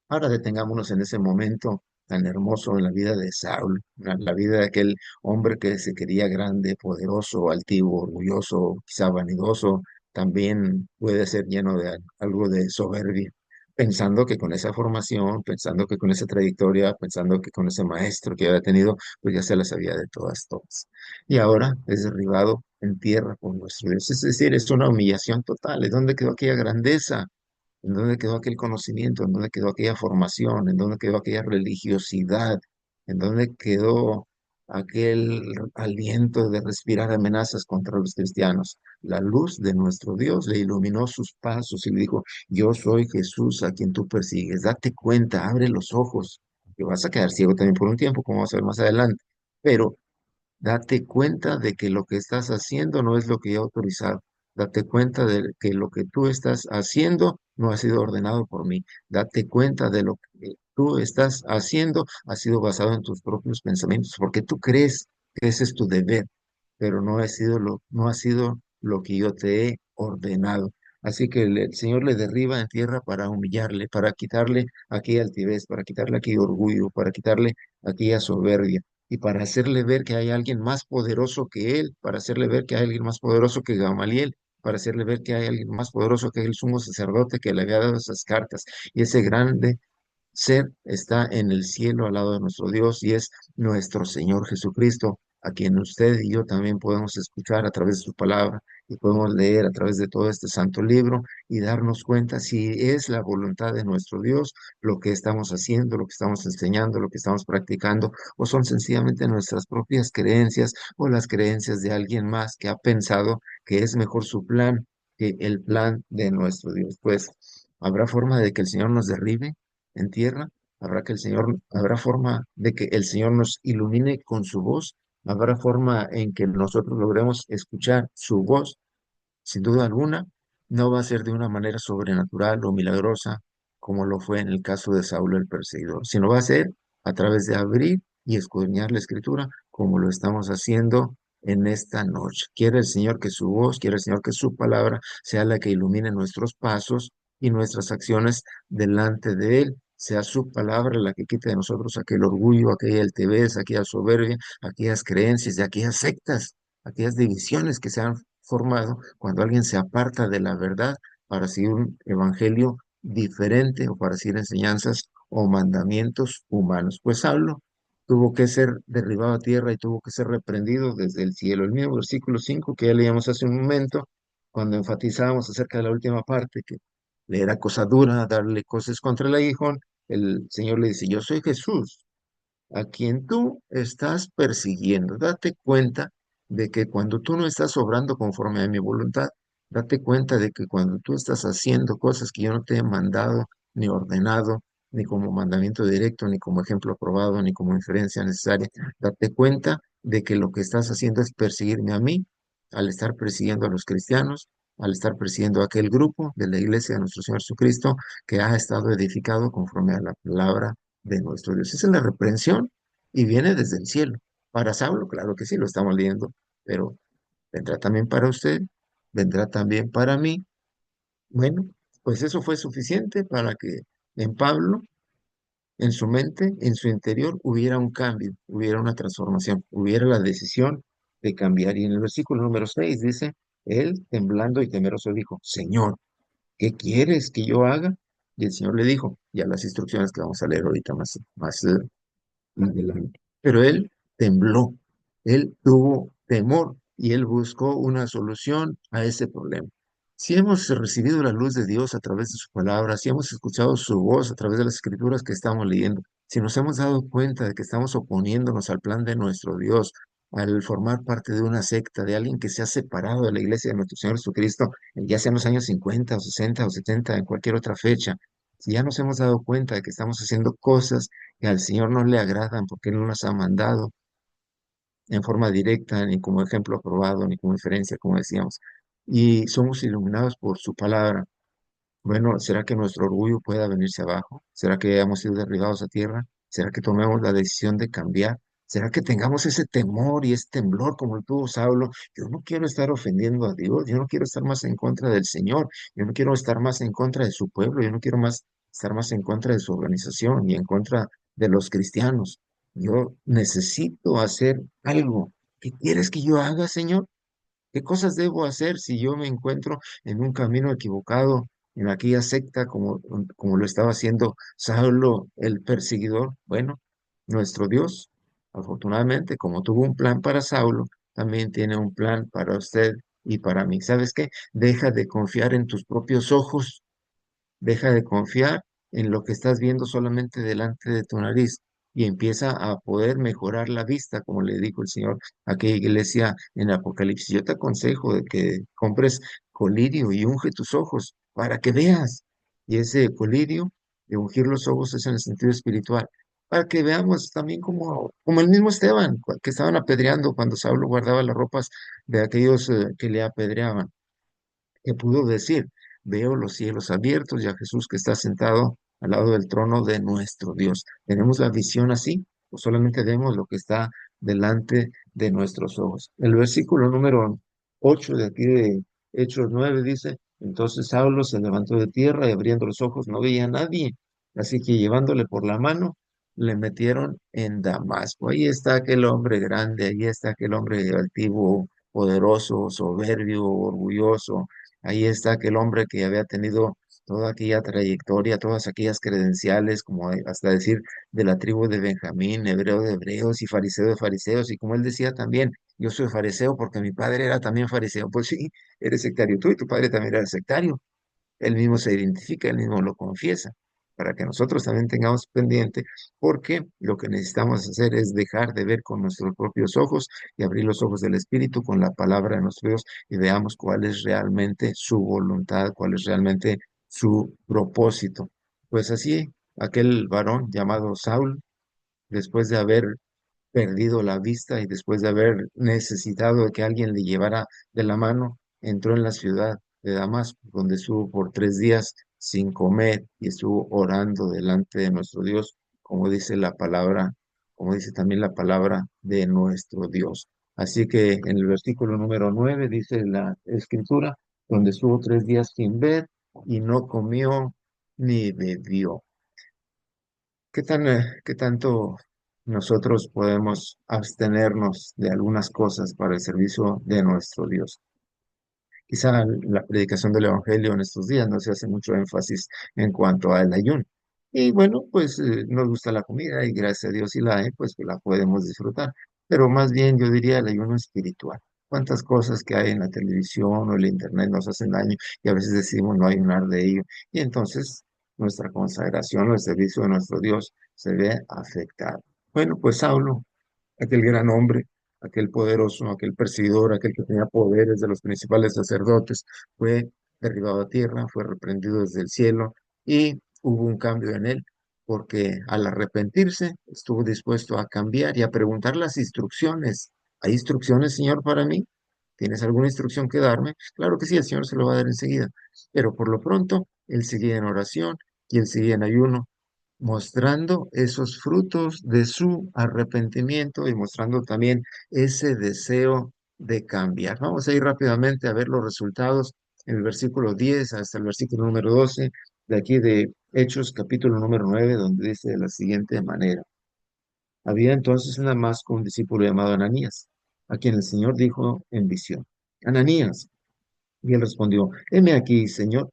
Ahora detengámonos en ese momento tan hermoso en la vida de Saúl, la vida de aquel hombre que se quería grande, poderoso, altivo, orgulloso, quizá vanidoso, también puede ser lleno de algo de soberbia, pensando que con esa formación, pensando que con esa trayectoria, pensando que con ese maestro que había tenido, pues ya se las sabía de todas, todas. Y ahora es derribado en tierra por nuestro Dios. Es decir, es una humillación total. ¿Es donde quedó aquella grandeza? ¿En dónde quedó aquel conocimiento? ¿En dónde quedó aquella formación? ¿En dónde quedó aquella religiosidad? ¿En dónde quedó aquel aliento de respirar amenazas contra los cristianos? La luz de nuestro Dios le iluminó sus pasos y le dijo, yo soy Jesús a quien tú persigues. Date cuenta, abre los ojos, que vas a quedar ciego también por un tiempo, como vamos a ver más adelante. Pero date cuenta de que lo que estás haciendo no es lo que yo he autorizado. Date cuenta de que lo que tú estás haciendo no ha sido ordenado por mí. Date cuenta de lo que tú estás haciendo ha sido basado en tus propios pensamientos, porque tú crees que ese es tu deber, pero no ha sido lo que yo te he ordenado. Así que el Señor le derriba en tierra para humillarle, para quitarle aquella altivez, para quitarle aquel orgullo, para quitarle aquella soberbia y para hacerle ver que hay alguien más poderoso que él, para hacerle ver que hay alguien más poderoso que Gamaliel, para hacerle ver que hay alguien más poderoso que el sumo sacerdote que le había dado esas cartas. Y ese grande ser está en el cielo al lado de nuestro Dios y es nuestro Señor Jesucristo, a quien usted y yo también podemos escuchar a través de su palabra y podemos leer a través de todo este santo libro y darnos cuenta si es la voluntad de nuestro Dios lo que estamos haciendo, lo que estamos enseñando, lo que estamos practicando, o son sencillamente nuestras propias creencias o las creencias de alguien más que ha pensado que es mejor su plan que el plan de nuestro Dios. Pues habrá forma de que el Señor nos derribe en tierra, habrá forma de que el Señor nos ilumine con su voz, habrá forma en que nosotros logremos escuchar su voz. Sin duda alguna, no va a ser de una manera sobrenatural o milagrosa, como lo fue en el caso de Saulo el perseguidor, sino va a ser a través de abrir y escudriñar la escritura, como lo estamos haciendo en esta noche. Quiere el Señor que su voz, quiere el Señor que su palabra sea la que ilumine nuestros pasos y nuestras acciones delante de Él. Sea su palabra la que quite de nosotros aquel orgullo, aquella altivez, aquella soberbia, aquellas creencias y aquellas sectas, aquellas divisiones que se han formado cuando alguien se aparta de la verdad para seguir un evangelio diferente o para seguir enseñanzas o mandamientos humanos. Pues hablo, tuvo que ser derribado a tierra y tuvo que ser reprendido desde el cielo. El mismo versículo 5 que ya leíamos hace un momento, cuando enfatizábamos acerca de la última parte, que le era cosa dura darle cosas contra el aguijón, el Señor le dice, yo soy Jesús, a quien tú estás persiguiendo. Date cuenta de que cuando tú no estás obrando conforme a mi voluntad, date cuenta de que cuando tú estás haciendo cosas que yo no te he mandado, ni ordenado, ni como mandamiento directo, ni como ejemplo aprobado, ni como inferencia necesaria, date cuenta de que lo que estás haciendo es perseguirme a mí, al estar persiguiendo a los cristianos, al estar persiguiendo a aquel grupo de la iglesia de nuestro Señor Jesucristo que ha estado edificado conforme a la palabra de nuestro Dios. Esa es la reprensión y viene desde el cielo. Para Saulo, claro que sí, lo estamos leyendo, pero vendrá también para usted, vendrá también para mí. Bueno, pues eso fue suficiente para que en Pablo, en su mente, en su interior, hubiera un cambio, hubiera una transformación, hubiera la decisión de cambiar. Y en el versículo número 6 dice, él, temblando y temeroso, dijo, Señor, ¿qué quieres que yo haga? Y el Señor le dijo, ya las instrucciones que vamos a leer ahorita más adelante. Pero él tembló, él tuvo temor y él buscó una solución a ese problema. Si hemos recibido la luz de Dios a través de su palabra, si hemos escuchado su voz a través de las escrituras que estamos leyendo, si nos hemos dado cuenta de que estamos oponiéndonos al plan de nuestro Dios, al formar parte de una secta, de alguien que se ha separado de la iglesia de nuestro Señor Jesucristo, ya sea en los años 50 o 60 o 70, en cualquier otra fecha, si ya nos hemos dado cuenta de que estamos haciendo cosas que al Señor no le agradan porque Él no las ha mandado en forma directa, ni como ejemplo aprobado, ni como inferencia, como decíamos, y somos iluminados por su palabra. Bueno, ¿será que nuestro orgullo pueda venirse abajo? ¿Será que hemos sido derribados a tierra? ¿Será que tomemos la decisión de cambiar? ¿Será que tengamos ese temor y ese temblor como lo tuvo Saulo? Yo no quiero estar ofendiendo a Dios, yo no quiero estar más en contra del Señor, yo no quiero estar más en contra de su pueblo, yo no quiero más estar más en contra de su organización y en contra de los cristianos. Yo necesito hacer algo. ¿Qué quieres que yo haga, Señor? ¿Qué cosas debo hacer si yo me encuentro en un camino equivocado, en aquella secta como lo estaba haciendo Saulo, el perseguidor? Bueno, nuestro Dios, afortunadamente, como tuvo un plan para Saulo, también tiene un plan para usted y para mí. ¿Sabes qué? Deja de confiar en tus propios ojos. Deja de confiar en lo que estás viendo solamente delante de tu nariz y empieza a poder mejorar la vista, como le dijo el Señor a aquella iglesia en Apocalipsis. Yo te aconsejo de que compres colirio y unge tus ojos para que veas. Y ese colirio de ungir los ojos es en el sentido espiritual, para que veamos también como el mismo Esteban, que estaban apedreando cuando Saulo guardaba las ropas de aquellos que le apedreaban, que pudo decir, veo los cielos abiertos y a Jesús que está sentado al lado del trono de nuestro Dios. ¿Tenemos la visión así o solamente vemos lo que está delante de nuestros ojos? El versículo número 8 de aquí de Hechos 9 dice, entonces Saulo se levantó de tierra y abriendo los ojos no veía a nadie, así que llevándole por la mano, le metieron en Damasco. Ahí está aquel hombre grande, ahí está aquel hombre altivo, poderoso, soberbio, orgulloso. Ahí está aquel hombre que había tenido toda aquella trayectoria, todas aquellas credenciales, como hasta decir de la tribu de Benjamín, hebreo de hebreos y fariseo de fariseos. Y como él decía también, yo soy fariseo porque mi padre era también fariseo. Pues sí, eres sectario tú y tu padre también era sectario. Él mismo se identifica, él mismo lo confiesa, para que nosotros también tengamos pendiente, porque lo que necesitamos hacer es dejar de ver con nuestros propios ojos y abrir los ojos del Espíritu con la palabra de nuestro Dios y veamos cuál es realmente su voluntad, cuál es realmente su propósito. Pues así, aquel varón llamado Saúl, después de haber perdido la vista y después de haber necesitado de que alguien le llevara de la mano, entró en la ciudad de Damasco, donde estuvo por 3 días sin comer y estuvo orando delante de nuestro Dios, como dice la palabra, como dice también la palabra de nuestro Dios. Así que en el versículo número 9 dice la escritura, donde estuvo 3 días sin ver y no comió ni bebió. ¿Qué tanto nosotros podemos abstenernos de algunas cosas para el servicio de nuestro Dios? Quizá la predicación del Evangelio en estos días no se hace mucho énfasis en cuanto al ayuno. Y bueno, pues nos gusta la comida y gracias a Dios si la hay, pues la podemos disfrutar. Pero más bien yo diría el ayuno espiritual. ¿Cuántas cosas que hay en la televisión o el internet nos hacen daño y a veces decimos no ayunar de ello? Y entonces nuestra consagración o el servicio de nuestro Dios se ve afectado. Bueno, pues Saulo, aquel gran hombre, aquel poderoso, aquel perseguidor, aquel que tenía poderes de los principales sacerdotes, fue derribado a tierra, fue reprendido desde el cielo y hubo un cambio en él, porque al arrepentirse estuvo dispuesto a cambiar y a preguntar las instrucciones. ¿Hay instrucciones, Señor, para mí? ¿Tienes alguna instrucción que darme? Claro que sí, el Señor se lo va a dar enseguida, pero por lo pronto él seguía en oración y él seguía en ayuno mostrando esos frutos de su arrepentimiento y mostrando también ese deseo de cambiar. Vamos a ir rápidamente a ver los resultados en el versículo 10 hasta el versículo número 12 de aquí de Hechos capítulo número 9, donde dice de la siguiente manera. Había entonces en Damasco un discípulo llamado Ananías, a quien el Señor dijo en visión, Ananías. Y él respondió, heme aquí, Señor.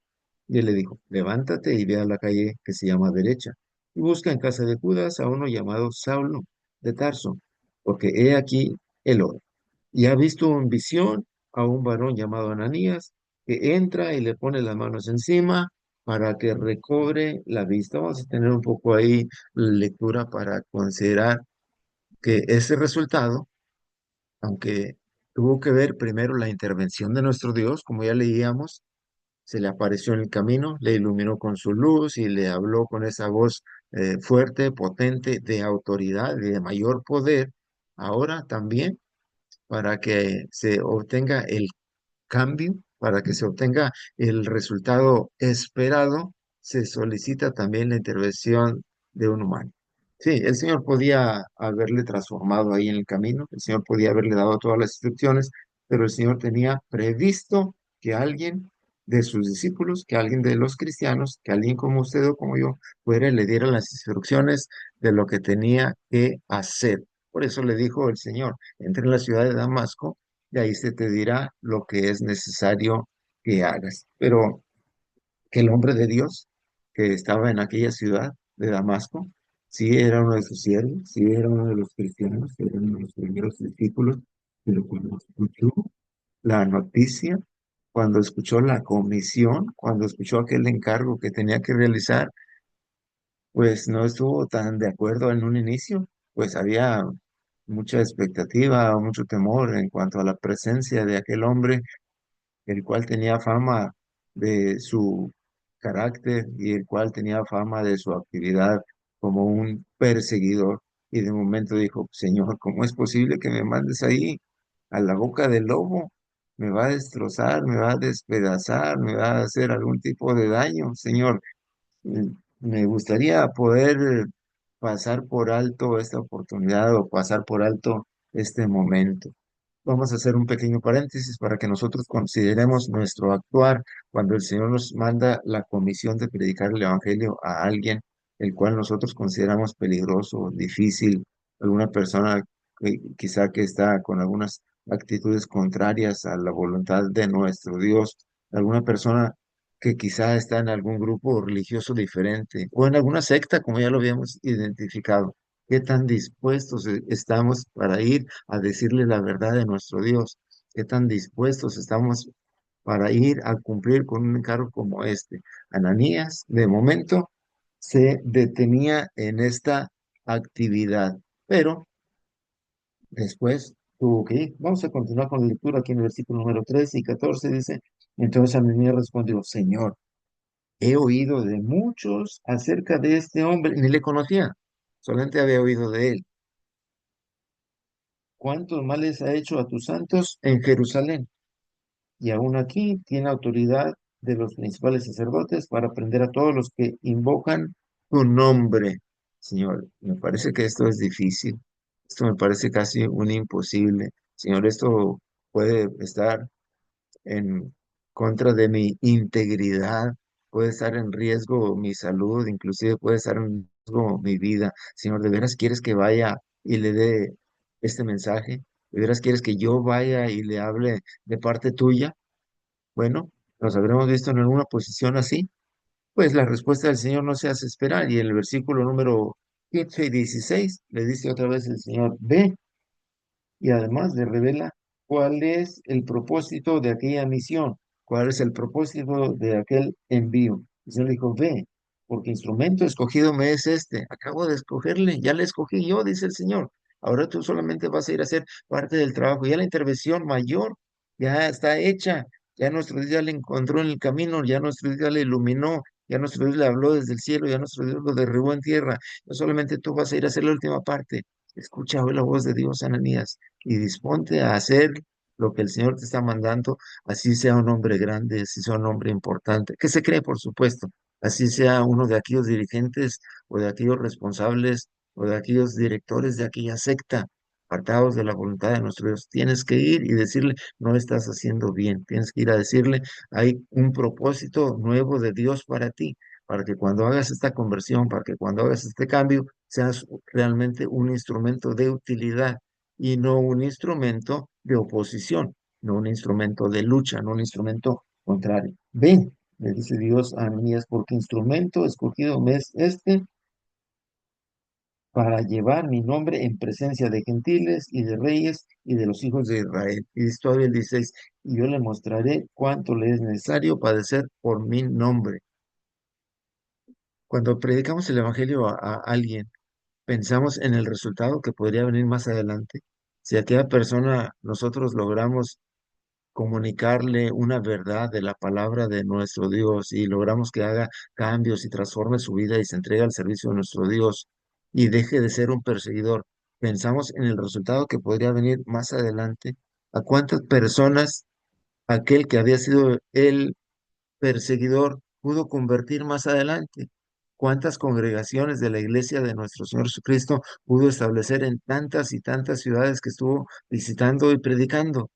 Y él le dijo, levántate y ve a la calle que se llama Derecha, y busca en casa de Judas a uno llamado Saulo de Tarso, porque he aquí el oro. Y ha visto en visión a un varón llamado Ananías, que entra y le pone las manos encima para que recobre la vista. Vamos a tener un poco ahí lectura para considerar que ese resultado, aunque tuvo que ver primero la intervención de nuestro Dios, como ya leíamos, se le apareció en el camino, le iluminó con su luz y le habló con esa voz fuerte, potente, de autoridad y de mayor poder. Ahora también, para que se obtenga el cambio, para que se obtenga el resultado esperado, se solicita también la intervención de un humano. Sí, el Señor podía haberle transformado ahí en el camino, el Señor podía haberle dado todas las instrucciones, pero el Señor tenía previsto que alguien de sus discípulos, que alguien de los cristianos, que alguien como usted o como yo, fuera y le diera las instrucciones de lo que tenía que hacer. Por eso le dijo el Señor, entre en la ciudad de Damasco y ahí se te dirá lo que es necesario que hagas. Pero que el hombre de Dios que estaba en aquella ciudad de Damasco, sí era uno de sus siervos, sí era uno de los cristianos, era uno de los primeros discípulos, pero cuando escuchó la noticia, cuando escuchó la comisión, cuando escuchó aquel encargo que tenía que realizar, pues no estuvo tan de acuerdo en un inicio, pues había mucha expectativa, mucho temor en cuanto a la presencia de aquel hombre el cual tenía fama de su carácter y el cual tenía fama de su actividad como un perseguidor. Y de momento dijo, Señor, ¿cómo es posible que me mandes ahí a la boca del lobo? Me va a destrozar, me va a despedazar, me va a hacer algún tipo de daño, Señor. Me gustaría poder pasar por alto esta oportunidad o pasar por alto este momento. Vamos a hacer un pequeño paréntesis para que nosotros consideremos nuestro actuar cuando el Señor nos manda la comisión de predicar el Evangelio a alguien, el cual nosotros consideramos peligroso, difícil, alguna persona quizá que está con algunas actitudes contrarias a la voluntad de nuestro Dios, alguna persona que quizá está en algún grupo religioso diferente o en alguna secta, como ya lo habíamos identificado. ¿Qué tan dispuestos estamos para ir a decirle la verdad de nuestro Dios? ¿Qué tan dispuestos estamos para ir a cumplir con un encargo como este? Ananías, de momento, se detenía en esta actividad, pero después tuvo que ir. Vamos a continuar con la lectura aquí en el versículo número 13 y 14 dice, entonces Ananías respondió, Señor, he oído de muchos acerca de este hombre, ni le conocía, solamente había oído de él. ¿Cuántos males ha hecho a tus santos en Jerusalén? Y aún aquí tiene autoridad de los principales sacerdotes para prender a todos los que invocan tu nombre. Señor, me parece que esto es difícil. Esto me parece casi un imposible. Señor, esto puede estar en contra de mi integridad, puede estar en riesgo mi salud, inclusive puede estar en riesgo mi vida. Señor, ¿de veras quieres que vaya y le dé este mensaje? ¿De veras quieres que yo vaya y le hable de parte tuya? Bueno, nos habremos visto en alguna posición así. Pues la respuesta del Señor no se hace esperar. Y en el versículo número 15 y 16 le dice otra vez el Señor, ve y además le revela cuál es el propósito de aquella misión, cuál es el propósito de aquel envío. El Señor dijo, ve, porque instrumento escogido me es este. Acabo de escogerle, ya le escogí yo, dice el Señor. Ahora tú solamente vas a ir a hacer parte del trabajo. Ya la intervención mayor ya está hecha. Ya nuestro Dios ya le encontró en el camino, ya nuestro Dios ya le iluminó, ya nuestro Dios le habló desde el cielo, ya nuestro Dios lo derribó en tierra. No solamente tú vas a ir a hacer la última parte. Escucha hoy la voz de Dios, Ananías, y disponte a hacer lo que el Señor te está mandando, así sea un hombre grande, así sea un hombre importante, que se cree, por supuesto, así sea uno de aquellos dirigentes o de aquellos responsables o de aquellos directores de aquella secta, apartados de la voluntad de nuestro Dios. Tienes que ir y decirle, no estás haciendo bien. Tienes que ir a decirle, hay un propósito nuevo de Dios para ti, para que cuando hagas esta conversión, para que cuando hagas este cambio, seas realmente un instrumento de utilidad y no un instrumento de oposición, no un instrumento de lucha, no un instrumento contrario. Ven, le dice Dios a Ananías, porque instrumento escogido me es este para llevar mi nombre en presencia de gentiles y de reyes y de los hijos de Israel. Y dice todavía el 16, y yo le mostraré cuánto le es necesario padecer por mi nombre. Cuando predicamos el Evangelio a alguien, pensamos en el resultado que podría venir más adelante. Si a aquella persona nosotros logramos comunicarle una verdad de la palabra de nuestro Dios y logramos que haga cambios y transforme su vida y se entregue al servicio de nuestro Dios y deje de ser un perseguidor, pensamos en el resultado que podría venir más adelante. ¿A cuántas personas aquel que había sido el perseguidor pudo convertir más adelante? ¿Cuántas congregaciones de la iglesia de nuestro Señor Jesucristo pudo establecer en tantas y tantas ciudades que estuvo visitando y predicando?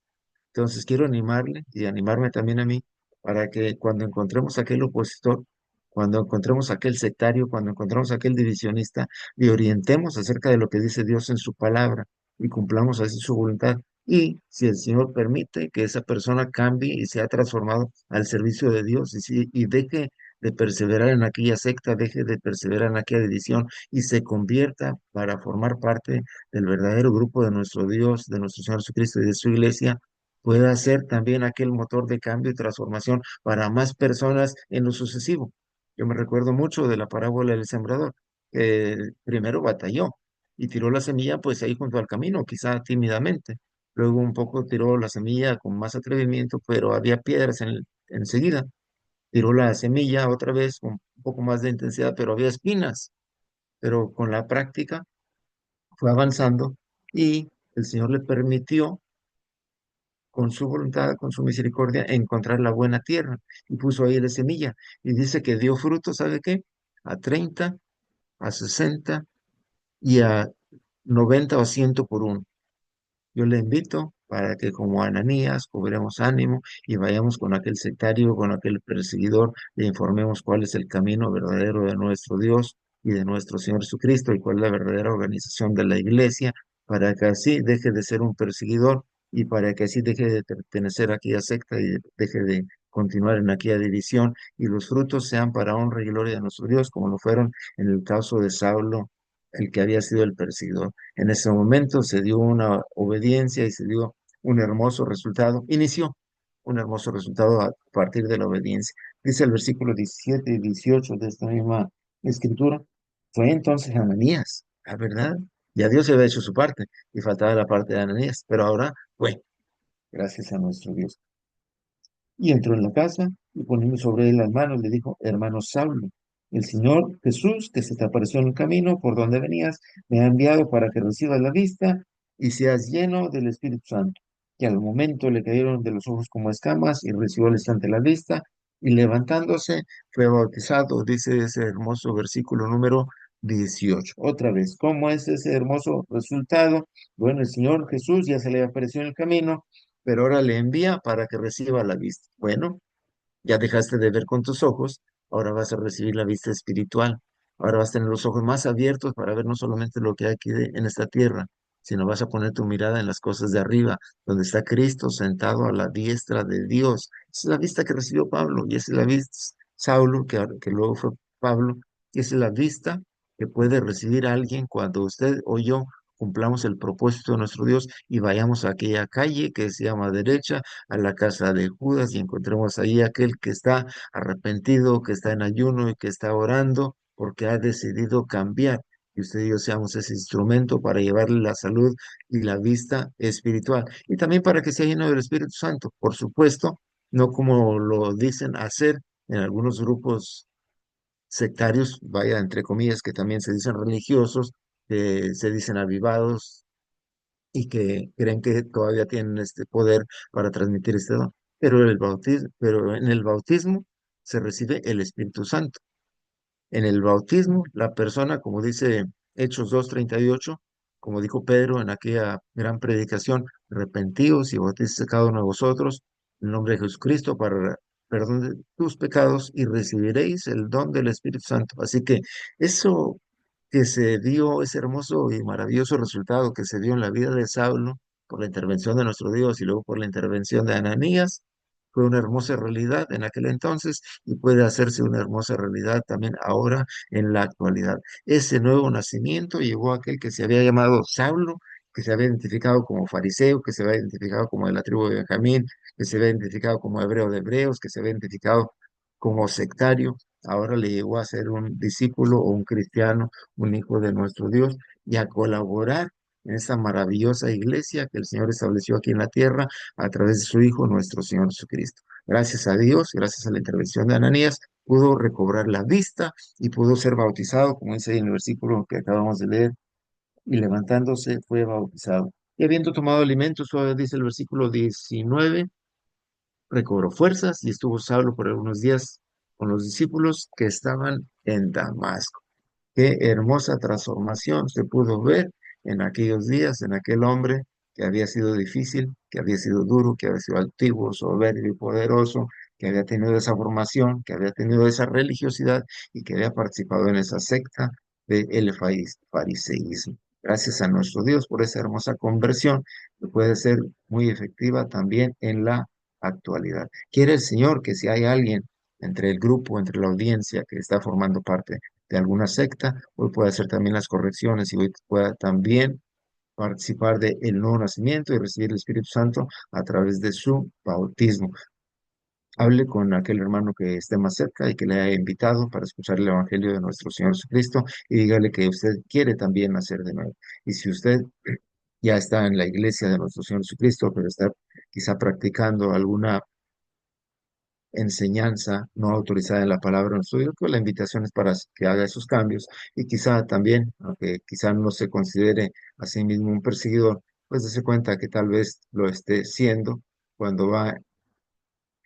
Entonces quiero animarle y animarme también a mí para que cuando encontremos aquel opositor, cuando encontremos aquel sectario, cuando encontremos aquel divisionista, le orientemos acerca de lo que dice Dios en su palabra y cumplamos así su voluntad. Y si el Señor permite que esa persona cambie y sea transformado al servicio de Dios y deje de perseverar en aquella secta, deje de perseverar en aquella división y se convierta para formar parte del verdadero grupo de nuestro Dios, de nuestro Señor Jesucristo y de su iglesia, pueda ser también aquel motor de cambio y transformación para más personas en lo sucesivo. Yo me recuerdo mucho de la parábola del sembrador, que primero batalló y tiró la semilla pues ahí junto al camino, quizá tímidamente. Luego un poco tiró la semilla con más atrevimiento, pero había piedras enseguida. Tiró la semilla otra vez con un poco más de intensidad, pero había espinas. Pero con la práctica fue avanzando y el Señor le permitió, con su voluntad, con su misericordia, encontrar la buena tierra y puso ahí la semilla. Y dice que dio fruto, ¿sabe qué? A 30, a 60 y a 90 o 100 por uno. Yo le invito para que como Ananías cobremos ánimo y vayamos con aquel sectario, con aquel perseguidor, le informemos cuál es el camino verdadero de nuestro Dios y de nuestro Señor Jesucristo y cuál es la verdadera organización de la iglesia, para que así deje de ser un perseguidor y para que así deje de pertenecer a aquella secta y deje de continuar en aquella división y los frutos sean para honra y gloria de nuestro Dios, como lo fueron en el caso de Saulo, el que había sido el perseguidor. En ese momento se dio una obediencia y se dio un hermoso resultado. Inició un hermoso resultado a partir de la obediencia. Dice el versículo 17 y 18 de esta misma escritura. Fue entonces Ananías, la verdad. Ya Dios había hecho su parte y faltaba la parte de Ananías, pero ahora fue, gracias a nuestro Dios. Y entró en la casa y poniendo sobre él las manos le dijo, hermano Saulo, el Señor Jesús, que se te apareció en el camino por donde venías, me ha enviado para que recibas la vista y seas lleno del Espíritu Santo. Y al momento le cayeron de los ojos como escamas y recibió al instante la vista y levantándose fue bautizado, dice ese hermoso versículo número 18. Otra vez, ¿cómo es ese hermoso resultado? Bueno, el Señor Jesús ya se le apareció en el camino, pero ahora le envía para que reciba la vista. Bueno, ya dejaste de ver con tus ojos, ahora vas a recibir la vista espiritual. Ahora vas a tener los ojos más abiertos para ver no solamente lo que hay aquí en esta tierra, sino vas a poner tu mirada en las cosas de arriba, donde está Cristo sentado a la diestra de Dios. Esa es la vista que recibió Pablo y esa es la vista Saulo, que luego fue Pablo, y esa es la vista que puede recibir alguien cuando usted o yo cumplamos el propósito de nuestro Dios y vayamos a aquella calle que se llama derecha, a la casa de Judas y encontremos ahí aquel que está arrepentido, que está en ayuno y que está orando porque ha decidido cambiar. Y usted y yo seamos ese instrumento para llevarle la salud y la vista espiritual. Y también para que sea lleno del Espíritu Santo, por supuesto, no como lo dicen hacer en algunos grupos sectarios, vaya, entre comillas, que también se dicen religiosos, que se dicen avivados, y que creen que todavía tienen este poder para transmitir este don. Pero en el bautismo se recibe el Espíritu Santo. En el bautismo, la persona, como dice Hechos 2:38, como dijo Pedro en aquella gran predicación, arrepentíos y bautícese cada uno de vosotros en el nombre de Jesucristo para perdón de tus pecados y recibiréis el don del Espíritu Santo. Así que eso que se dio, ese hermoso y maravilloso resultado que se dio en la vida de Saulo por la intervención de nuestro Dios y luego por la intervención de Ananías, fue una hermosa realidad en aquel entonces y puede hacerse una hermosa realidad también ahora en la actualidad. Ese nuevo nacimiento llegó a aquel que se había llamado Saulo, que se había identificado como fariseo, que se había identificado como de la tribu de Benjamín, que se había identificado como hebreo de hebreos, que se había identificado como sectario. Ahora le llegó a ser un discípulo o un cristiano, un hijo de nuestro Dios y a colaborar en esa maravillosa iglesia que el Señor estableció aquí en la tierra a través de su Hijo, nuestro Señor Jesucristo. Gracias a Dios, gracias a la intervención de Ananías, pudo recobrar la vista y pudo ser bautizado, como dice en el versículo que acabamos de leer, y levantándose fue bautizado. Y habiendo tomado alimentos, dice el versículo 19, recobró fuerzas y estuvo Saulo por algunos días con los discípulos que estaban en Damasco. Qué hermosa transformación se pudo ver en aquellos días, en aquel hombre que había sido difícil, que había sido duro, que había sido altivo, soberbio y poderoso, que había tenido esa formación, que había tenido esa religiosidad y que había participado en esa secta del fariseísmo. Gracias a nuestro Dios por esa hermosa conversión que puede ser muy efectiva también en la actualidad. Quiere el Señor que si hay alguien entre el grupo, entre la audiencia que está formando parte de alguna secta, hoy puede hacer también las correcciones y hoy pueda también participar del nuevo nacimiento y recibir el Espíritu Santo a través de su bautismo. Hable con aquel hermano que esté más cerca y que le haya invitado para escuchar el Evangelio de nuestro Señor Jesucristo y dígale que usted quiere también nacer de nuevo. Y si usted ya está en la iglesia de nuestro Señor Jesucristo, pero está quizá practicando alguna enseñanza no autorizada en la palabra de nuestro Dios, pues la invitación es para que haga esos cambios y quizá también, aunque quizá no se considere a sí mismo un perseguidor, pues dése cuenta que tal vez lo esté siendo cuando va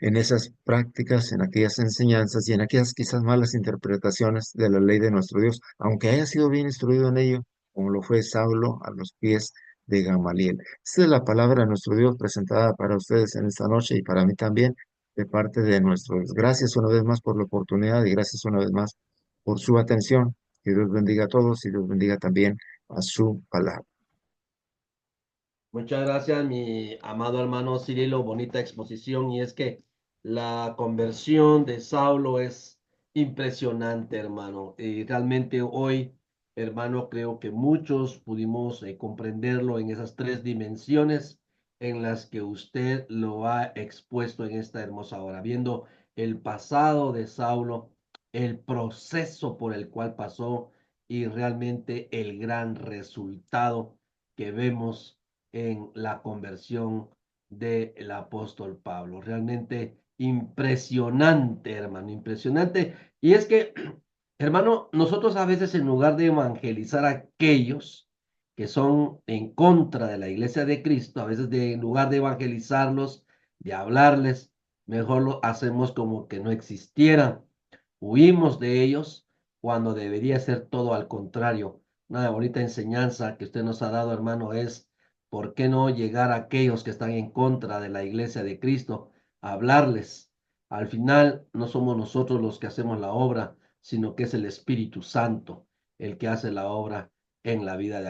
en esas prácticas, en aquellas enseñanzas y en aquellas quizás malas interpretaciones de la ley de nuestro Dios, aunque haya sido bien instruido en ello, como lo fue Saulo a los pies de Gamaliel. Esta es la palabra de nuestro Dios presentada para ustedes en esta noche y para mí también de parte de nuestro Dios. Gracias una vez más por la oportunidad y gracias una vez más por su atención. Que Dios bendiga a todos y Dios bendiga también a su palabra. Muchas gracias, mi amado hermano Cirilo, bonita exposición. Y es que la conversión de Saulo es impresionante, hermano. Y realmente hoy, hermano, creo que muchos pudimos comprenderlo en esas tres dimensiones en las que usted lo ha expuesto en esta hermosa hora, viendo el pasado de Saulo, el proceso por el cual pasó y realmente el gran resultado que vemos en la conversión del apóstol Pablo. Realmente impresionante, hermano, impresionante. Y es que, hermano, nosotros a veces en lugar de evangelizar a aquellos que son en contra de la iglesia de Cristo, a veces en lugar de evangelizarlos, de hablarles, mejor lo hacemos como que no existieran. Huimos de ellos cuando debería ser todo al contrario. Una bonita enseñanza que usted nos ha dado, hermano, es ¿por qué no llegar a aquellos que están en contra de la iglesia de Cristo a hablarles? Al final no somos nosotros los que hacemos la obra, sino que es el Espíritu Santo el que hace la obra en la vida de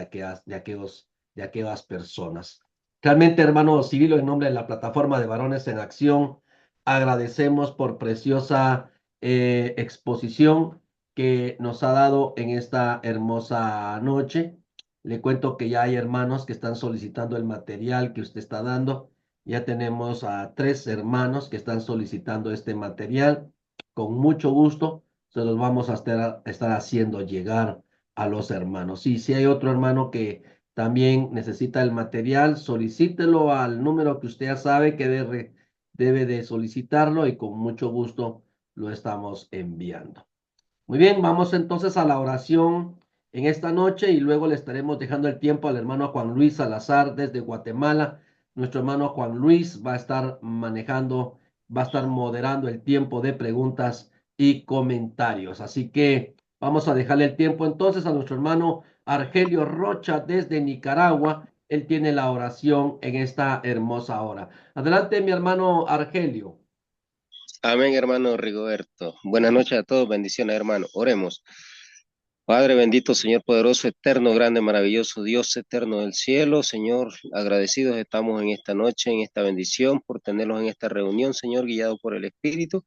aquellas personas. Realmente, hermano Cirilo, en nombre de la plataforma de Varones en Acción, agradecemos por preciosa exposición que nos ha dado en esta hermosa noche. Le cuento que ya hay hermanos que están solicitando el material que usted está dando. Ya tenemos a 3 hermanos que están solicitando este material. Con mucho gusto se los vamos a estar haciendo llegar a los hermanos. Y si hay otro hermano que también necesita el material, solicítelo al número que usted ya sabe que debe de solicitarlo y con mucho gusto lo estamos enviando. Muy bien, vamos entonces a la oración en esta noche y luego le estaremos dejando el tiempo al hermano Juan Luis Salazar desde Guatemala. Nuestro hermano Juan Luis va a estar manejando, va a estar moderando el tiempo de preguntas y comentarios. Así que vamos a dejarle el tiempo entonces a nuestro hermano Argelio Rocha desde Nicaragua. Él tiene la oración en esta hermosa hora. Adelante, mi hermano Argelio. Amén, hermano Rigoberto. Buenas noches a todos, bendiciones, hermano. Oremos. Padre bendito, Señor poderoso, eterno, grande, maravilloso, Dios eterno del cielo, Señor, agradecidos estamos en esta noche, en esta bendición, por tenerlos en esta reunión, Señor, guiado por el Espíritu.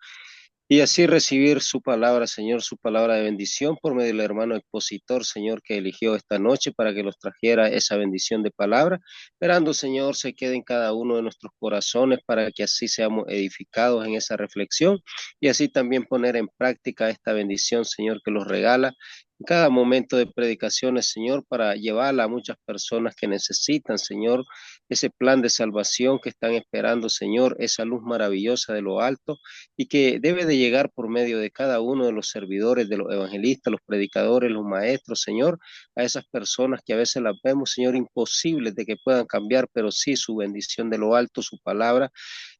Y así recibir su palabra, Señor, su palabra de bendición por medio del hermano expositor, Señor, que eligió esta noche para que los trajera esa bendición de palabra. Esperando, Señor, se quede en cada uno de nuestros corazones para que así seamos edificados en esa reflexión y así también poner en práctica esta bendición, Señor, que los regala en cada momento de predicaciones, Señor, para llevarla a muchas personas que necesitan, Señor, ese plan de salvación que están esperando, Señor, esa luz maravillosa de lo alto y que debe de llegar por medio de cada uno de los servidores, de los evangelistas, los predicadores, los maestros, Señor, a esas personas que a veces las vemos, Señor, imposibles de que puedan cambiar, pero sí su bendición de lo alto, su palabra,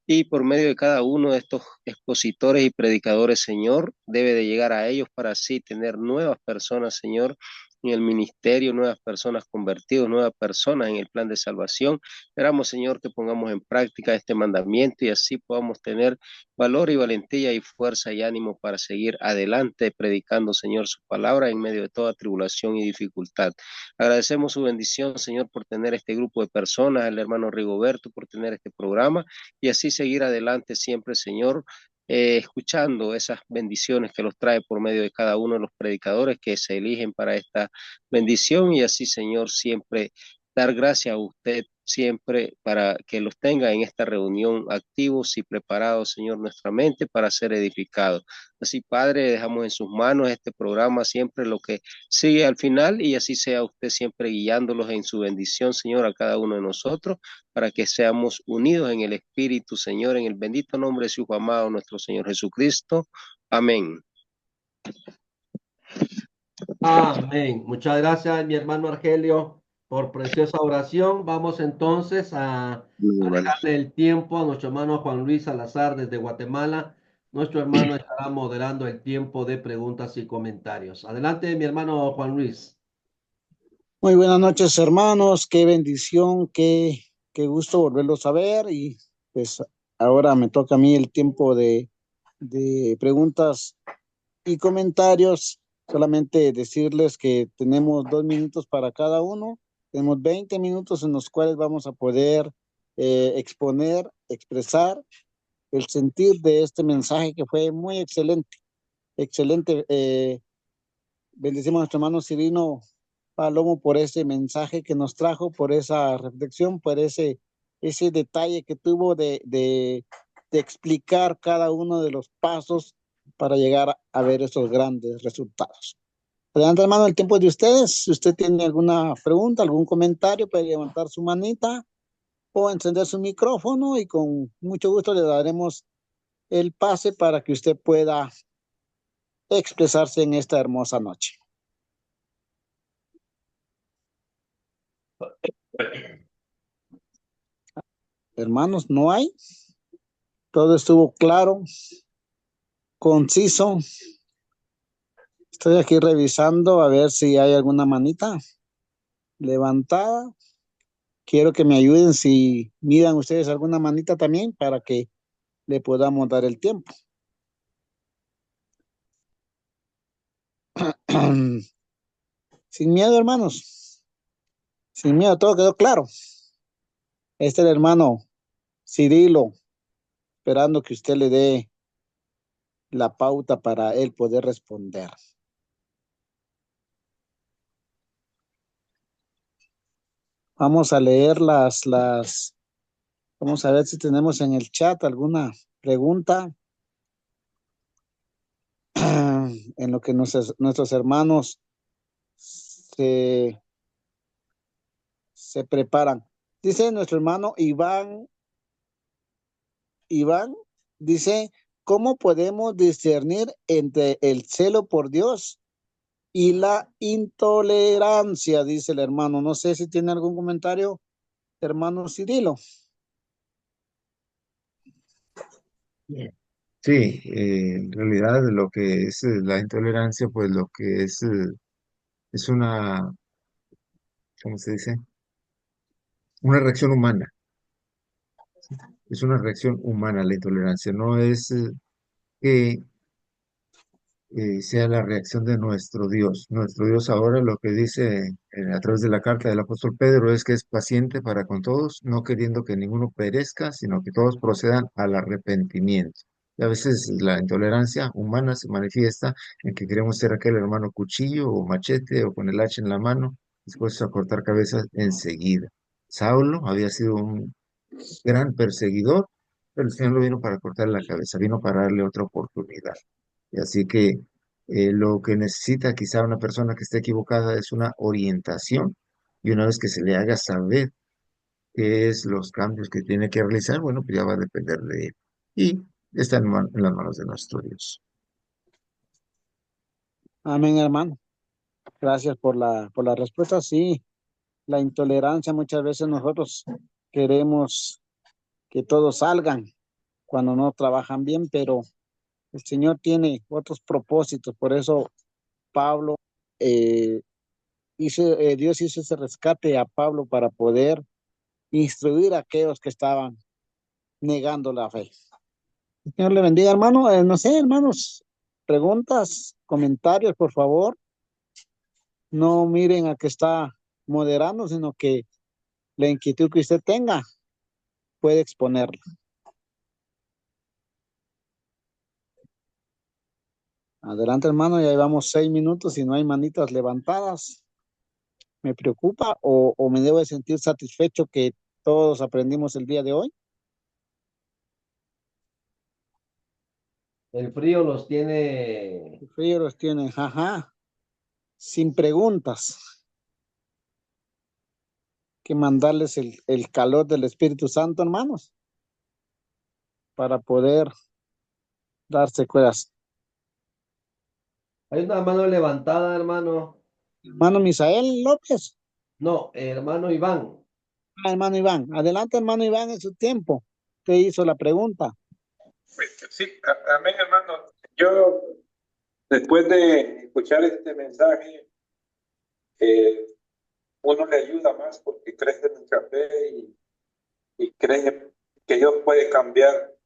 y por medio de cada uno de estos expositores y predicadores, Señor, debe de llegar a ellos para así tener nuevas personas, Señor, en el ministerio, nuevas personas convertidas, nuevas personas en el plan de salvación. Esperamos, Señor, que pongamos en práctica este mandamiento y así podamos tener valor y valentía y fuerza y ánimo para seguir adelante predicando, Señor, su palabra en medio de toda tribulación y dificultad. Agradecemos su bendición, Señor, por tener este grupo de personas, el hermano Rigoberto por tener este programa y así seguir adelante siempre, Señor, escuchando esas bendiciones que los trae por medio de cada uno de los predicadores que se eligen para esta bendición y así, Señor, siempre dar gracias a usted siempre para que los tenga en esta reunión activos y preparados, Señor, nuestra mente para ser edificados. Así, Padre, dejamos en sus manos este programa siempre lo que sigue al final y así sea usted siempre guiándolos en su bendición, Señor, a cada uno de nosotros para que seamos unidos en el Espíritu, Señor, en el bendito nombre de su Hijo amado, nuestro Señor Jesucristo. Amén. Amén. Muchas gracias, mi hermano Argelio, por preciosa oración. Vamos entonces a dejarle el tiempo a nuestro hermano Juan Luis Salazar desde Guatemala. Nuestro hermano estará moderando el tiempo de preguntas y comentarios. Adelante, mi hermano Juan Luis. Muy buenas noches, hermanos. Qué bendición, qué gusto volverlos a ver. Y pues ahora me toca a mí el tiempo de preguntas y comentarios. Solamente decirles que tenemos 2 minutos para cada uno. Tenemos 20 minutos en los cuales vamos a poder exponer, expresar el sentir de este mensaje que fue muy excelente. Excelente. Bendecimos a nuestro hermano Cirino Palomo por ese mensaje que nos trajo, por esa reflexión, por ese detalle que tuvo de explicar cada uno de los pasos para llegar a ver esos grandes resultados. Adelante, hermano, el tiempo es de ustedes. Si usted tiene alguna pregunta, algún comentario, puede levantar su manita o encender su micrófono y con mucho gusto le daremos el pase para que usted pueda expresarse en esta hermosa noche. Hermanos, no hay. Todo estuvo claro, conciso. Estoy aquí revisando a ver si hay alguna manita levantada. Quiero que me ayuden si miran ustedes alguna manita también para que le podamos dar el tiempo. Sin miedo, hermanos. Sin miedo, todo quedó claro. Este es el hermano Cirilo, esperando que usted le dé la pauta para él poder responder. Vamos a leer vamos a ver si tenemos en el chat alguna pregunta en lo que nuestros hermanos se preparan. Dice nuestro hermano Iván, dice, ¿cómo podemos discernir entre el celo por Dios y la intolerancia? Dice el hermano. No sé si tiene algún comentario, hermano Cirilo. Sí, en realidad lo que es la intolerancia, pues lo que es una, ¿cómo se dice? Una reacción humana. Es una reacción humana la intolerancia, no es que sea la reacción de nuestro Dios. Nuestro Dios ahora lo que dice a través de la carta del apóstol Pedro es que es paciente para con todos, no queriendo que ninguno perezca, sino que todos procedan al arrepentimiento. Y a veces la intolerancia humana se manifiesta en que queremos ser aquel hermano cuchillo o machete o con el hacha en la mano, dispuestos a cortar cabezas enseguida. Saulo había sido un gran perseguidor, pero el Señor lo vino para cortarle la cabeza, vino para darle otra oportunidad. Y así que lo que necesita quizá una persona que esté equivocada es una orientación y una vez que se le haga saber qué es los cambios que tiene que realizar, bueno, pues ya va a depender de él. Y está en las manos de nuestro Dios. Amén, hermano. Gracias por la respuesta. Sí, la intolerancia, muchas veces nosotros queremos que todos salgan cuando no trabajan bien, pero el Señor tiene otros propósitos. Por eso Pablo Dios hizo ese rescate a Pablo para poder instruir a aquellos que estaban negando la fe. El Señor le bendiga, hermano. No sé, hermanos, preguntas, comentarios, por favor. No miren a que está moderando, sino que la inquietud que usted tenga puede exponerla. Adelante, hermano, ya llevamos 6 minutos y no hay manitas levantadas. ¿Me preocupa o me debo de sentir satisfecho que todos aprendimos el día de hoy? El frío los tiene. El frío los tiene, ajá, sin preguntas. Que mandarles el calor del Espíritu Santo, hermanos, para poder darse cuenta. Hay una mano levantada, hermano. Hermano Misael López. No, hermano Iván. Hermano Iván. Adelante, hermano Iván, en su tiempo. Te hizo la pregunta. Sí, amén, hermano. Yo, después de escuchar este mensaje, uno le ayuda más porque crece en nuestra fe y cree que Dios puede cambiar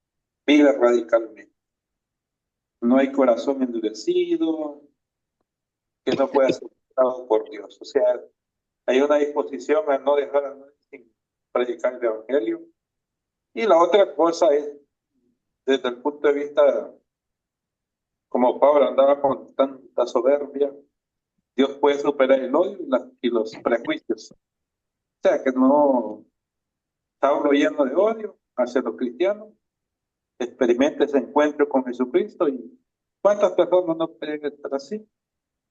vidas radicalmente. No hay corazón endurecido que no pueda ser tocado por Dios. O sea, hay una disposición a no dejar a nadie sin predicar el Evangelio. Y la otra cosa es, desde el punto de vista, como Pablo andaba con tanta soberbia, Dios puede superar el odio y los prejuicios. O sea, que no está uno lleno de odio hacia los cristianos, experimente ese encuentro con Jesucristo y cuántas personas no pueden estar así,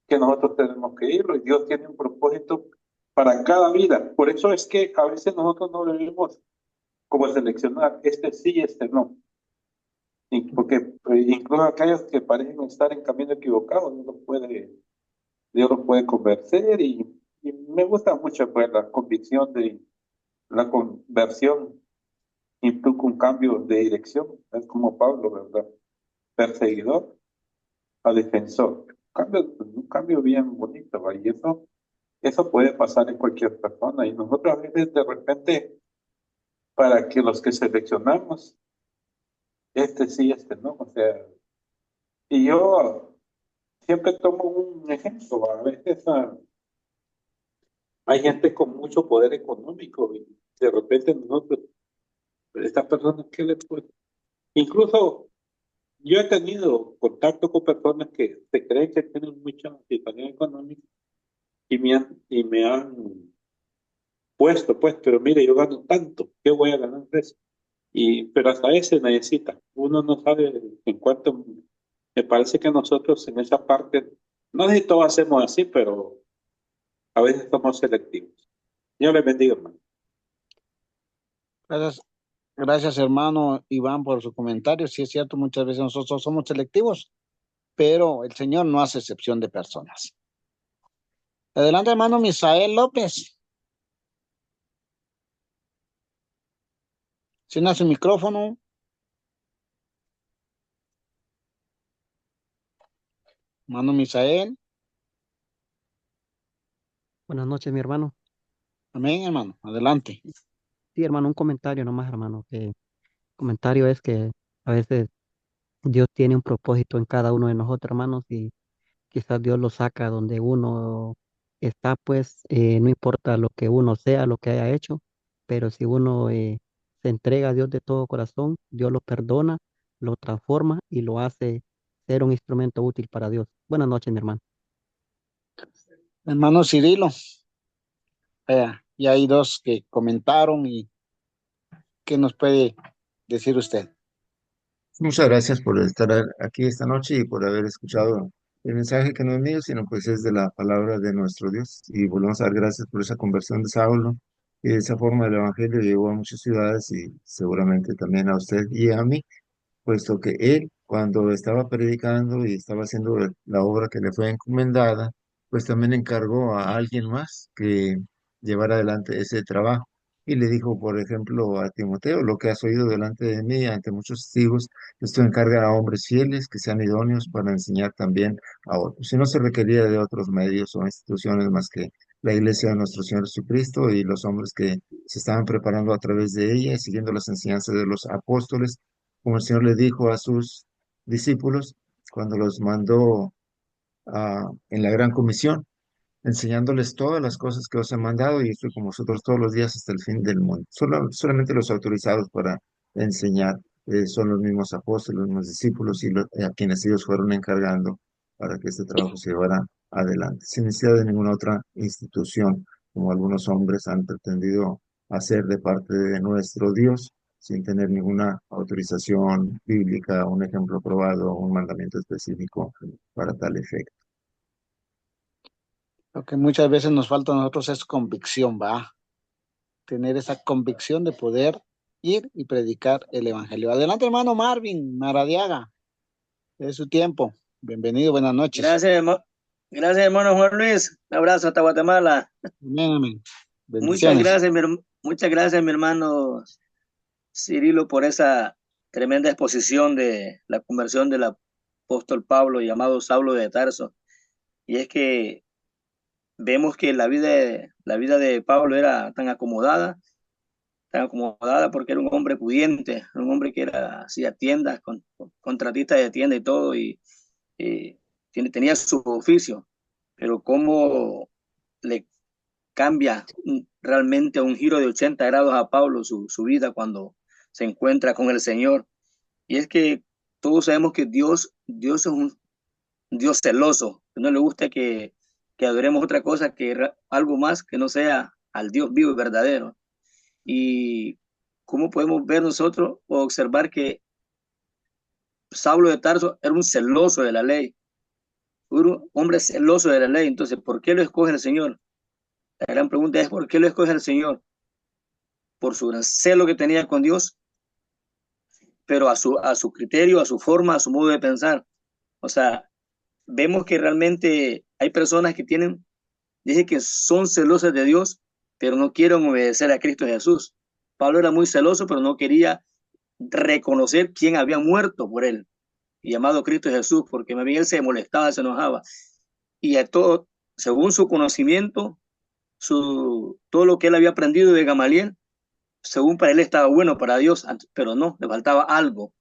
que nosotros tenemos que irlo y Dios tiene un propósito para cada vida. Por eso es que a veces nosotros no debemos como seleccionar este sí, este no. Porque incluso aquellos que parecen estar en camino equivocado, Dios los puede convencer y me gusta mucho pues la convicción de la conversión implica un cambio de dirección, es como Pablo, ¿verdad? Perseguidor a defensor. Un cambio bien bonito, ¿va? Y eso puede pasar en cualquier persona. Y nosotros a veces de repente, para que los que seleccionamos, este sí, este no, o sea, y yo siempre tomo un ejemplo, ¿va? A veces hay gente con mucho poder económico y de repente nosotros, estas personas, ¿qué les puede? Incluso yo he tenido contacto con personas que se creen que tienen mucha situación económica y me han puesto, pues, pero mire, yo gano tanto, ¿qué voy a ganar de eso? Pero hasta ese necesita. Uno no sabe en cuánto. Me parece que nosotros en esa parte, no sé si todos hacemos así, pero a veces somos selectivos. Dios les bendiga, hermano. Gracias, gracias, hermano Iván, por su comentario. Sí, es cierto, muchas veces nosotros somos selectivos, pero el Señor no hace excepción de personas. Adelante, hermano Misael López. Llena su micrófono. Hermano Misael. Buenas noches, mi hermano. Amén, hermano. Adelante. Sí, hermano, un comentario nomás, hermano. Que comentario es que a veces Dios tiene un propósito en cada uno de nosotros, hermanos, y quizás Dios lo saca donde uno está, pues no importa lo que uno sea, lo que haya hecho, pero si uno se entrega a Dios de todo corazón, Dios lo perdona, lo transforma y lo hace ser un instrumento útil para Dios. Buenas noches, mi hermano. Hermano Cirilo. Y hay dos que comentaron y ¿qué nos puede decir usted? Muchas gracias por estar aquí esta noche y por haber escuchado el mensaje que no es mío, sino pues es de la palabra de nuestro Dios. Y volvemos a dar gracias por esa conversión de Saulo y de esa forma el Evangelio llegó a muchas ciudades y seguramente también a usted y a mí, puesto que él, cuando estaba predicando y estaba haciendo la obra que le fue encomendada, pues también encargó a alguien más que llevara adelante ese trabajo. Y le dijo, por ejemplo, a Timoteo, lo que has oído delante de mí ante muchos testigos, esto encarga a hombres fieles que sean idóneos para enseñar también a otros. Si no se requería de otros medios o instituciones más que la iglesia de nuestro Señor Jesucristo y los hombres que se estaban preparando a través de ella, siguiendo las enseñanzas de los apóstoles, como el Señor le dijo a sus discípulos cuando los mandó en la gran comisión, enseñándoles todas las cosas que os he mandado y estoy con vosotros todos los días hasta el fin del mundo. Solamente los autorizados para enseñar son los mismos apóstoles, los mismos discípulos y a quienes ellos fueron encargando para que este trabajo se llevara adelante, sin necesidad de ninguna otra institución, como algunos hombres han pretendido hacer de parte de nuestro Dios, sin tener ninguna autorización bíblica, un ejemplo probado, un mandamiento específico para tal efecto. Lo que muchas veces nos falta a nosotros es convicción, ¿va? Tener esa convicción de poder ir y predicar el evangelio. Adelante, hermano Marvin Maradiaga, es su tiempo. Bienvenido, buenas noches. Gracias, hermano Juan Luis. Un abrazo hasta Guatemala. Amén, amén. Muchas Bendiciones. gracias, mi hermano Cirilo, por esa tremenda exposición de la conversión del apóstol Pablo, llamado Saulo de Tarso. Y es que vemos que la vida de Pablo era tan acomodada porque era un hombre pudiente, era un hombre que hacía tiendas, contratista de tienda y todo, y tenía su oficio, pero cómo le cambia realmente un giro de 80 grados a Pablo su vida cuando se encuentra con el Señor. Y es que todos sabemos que Dios es un Dios celoso, que no le gusta que adoremos otra cosa algo más que no sea al Dios vivo y verdadero. Y cómo podemos ver nosotros o observar que Saulo de Tarso era un celoso de la ley, un hombre celoso de la ley. Entonces, ¿por qué lo escoge el Señor? La gran pregunta es, ¿por qué lo escoge el Señor? Por su gran celo que tenía con Dios, pero a su criterio, a su forma, a su modo de pensar. O sea, vemos que realmente hay personas que dicen que son celosas de Dios, pero no quieren obedecer a Cristo Jesús. Pablo era muy celoso, pero no quería reconocer quién había muerto por él, llamado Cristo Jesús, porque más bien él se molestaba, se enojaba. Y a todo, según su conocimiento, todo lo que él había aprendido de Gamaliel, según para él estaba bueno para Dios, pero no, le faltaba algo,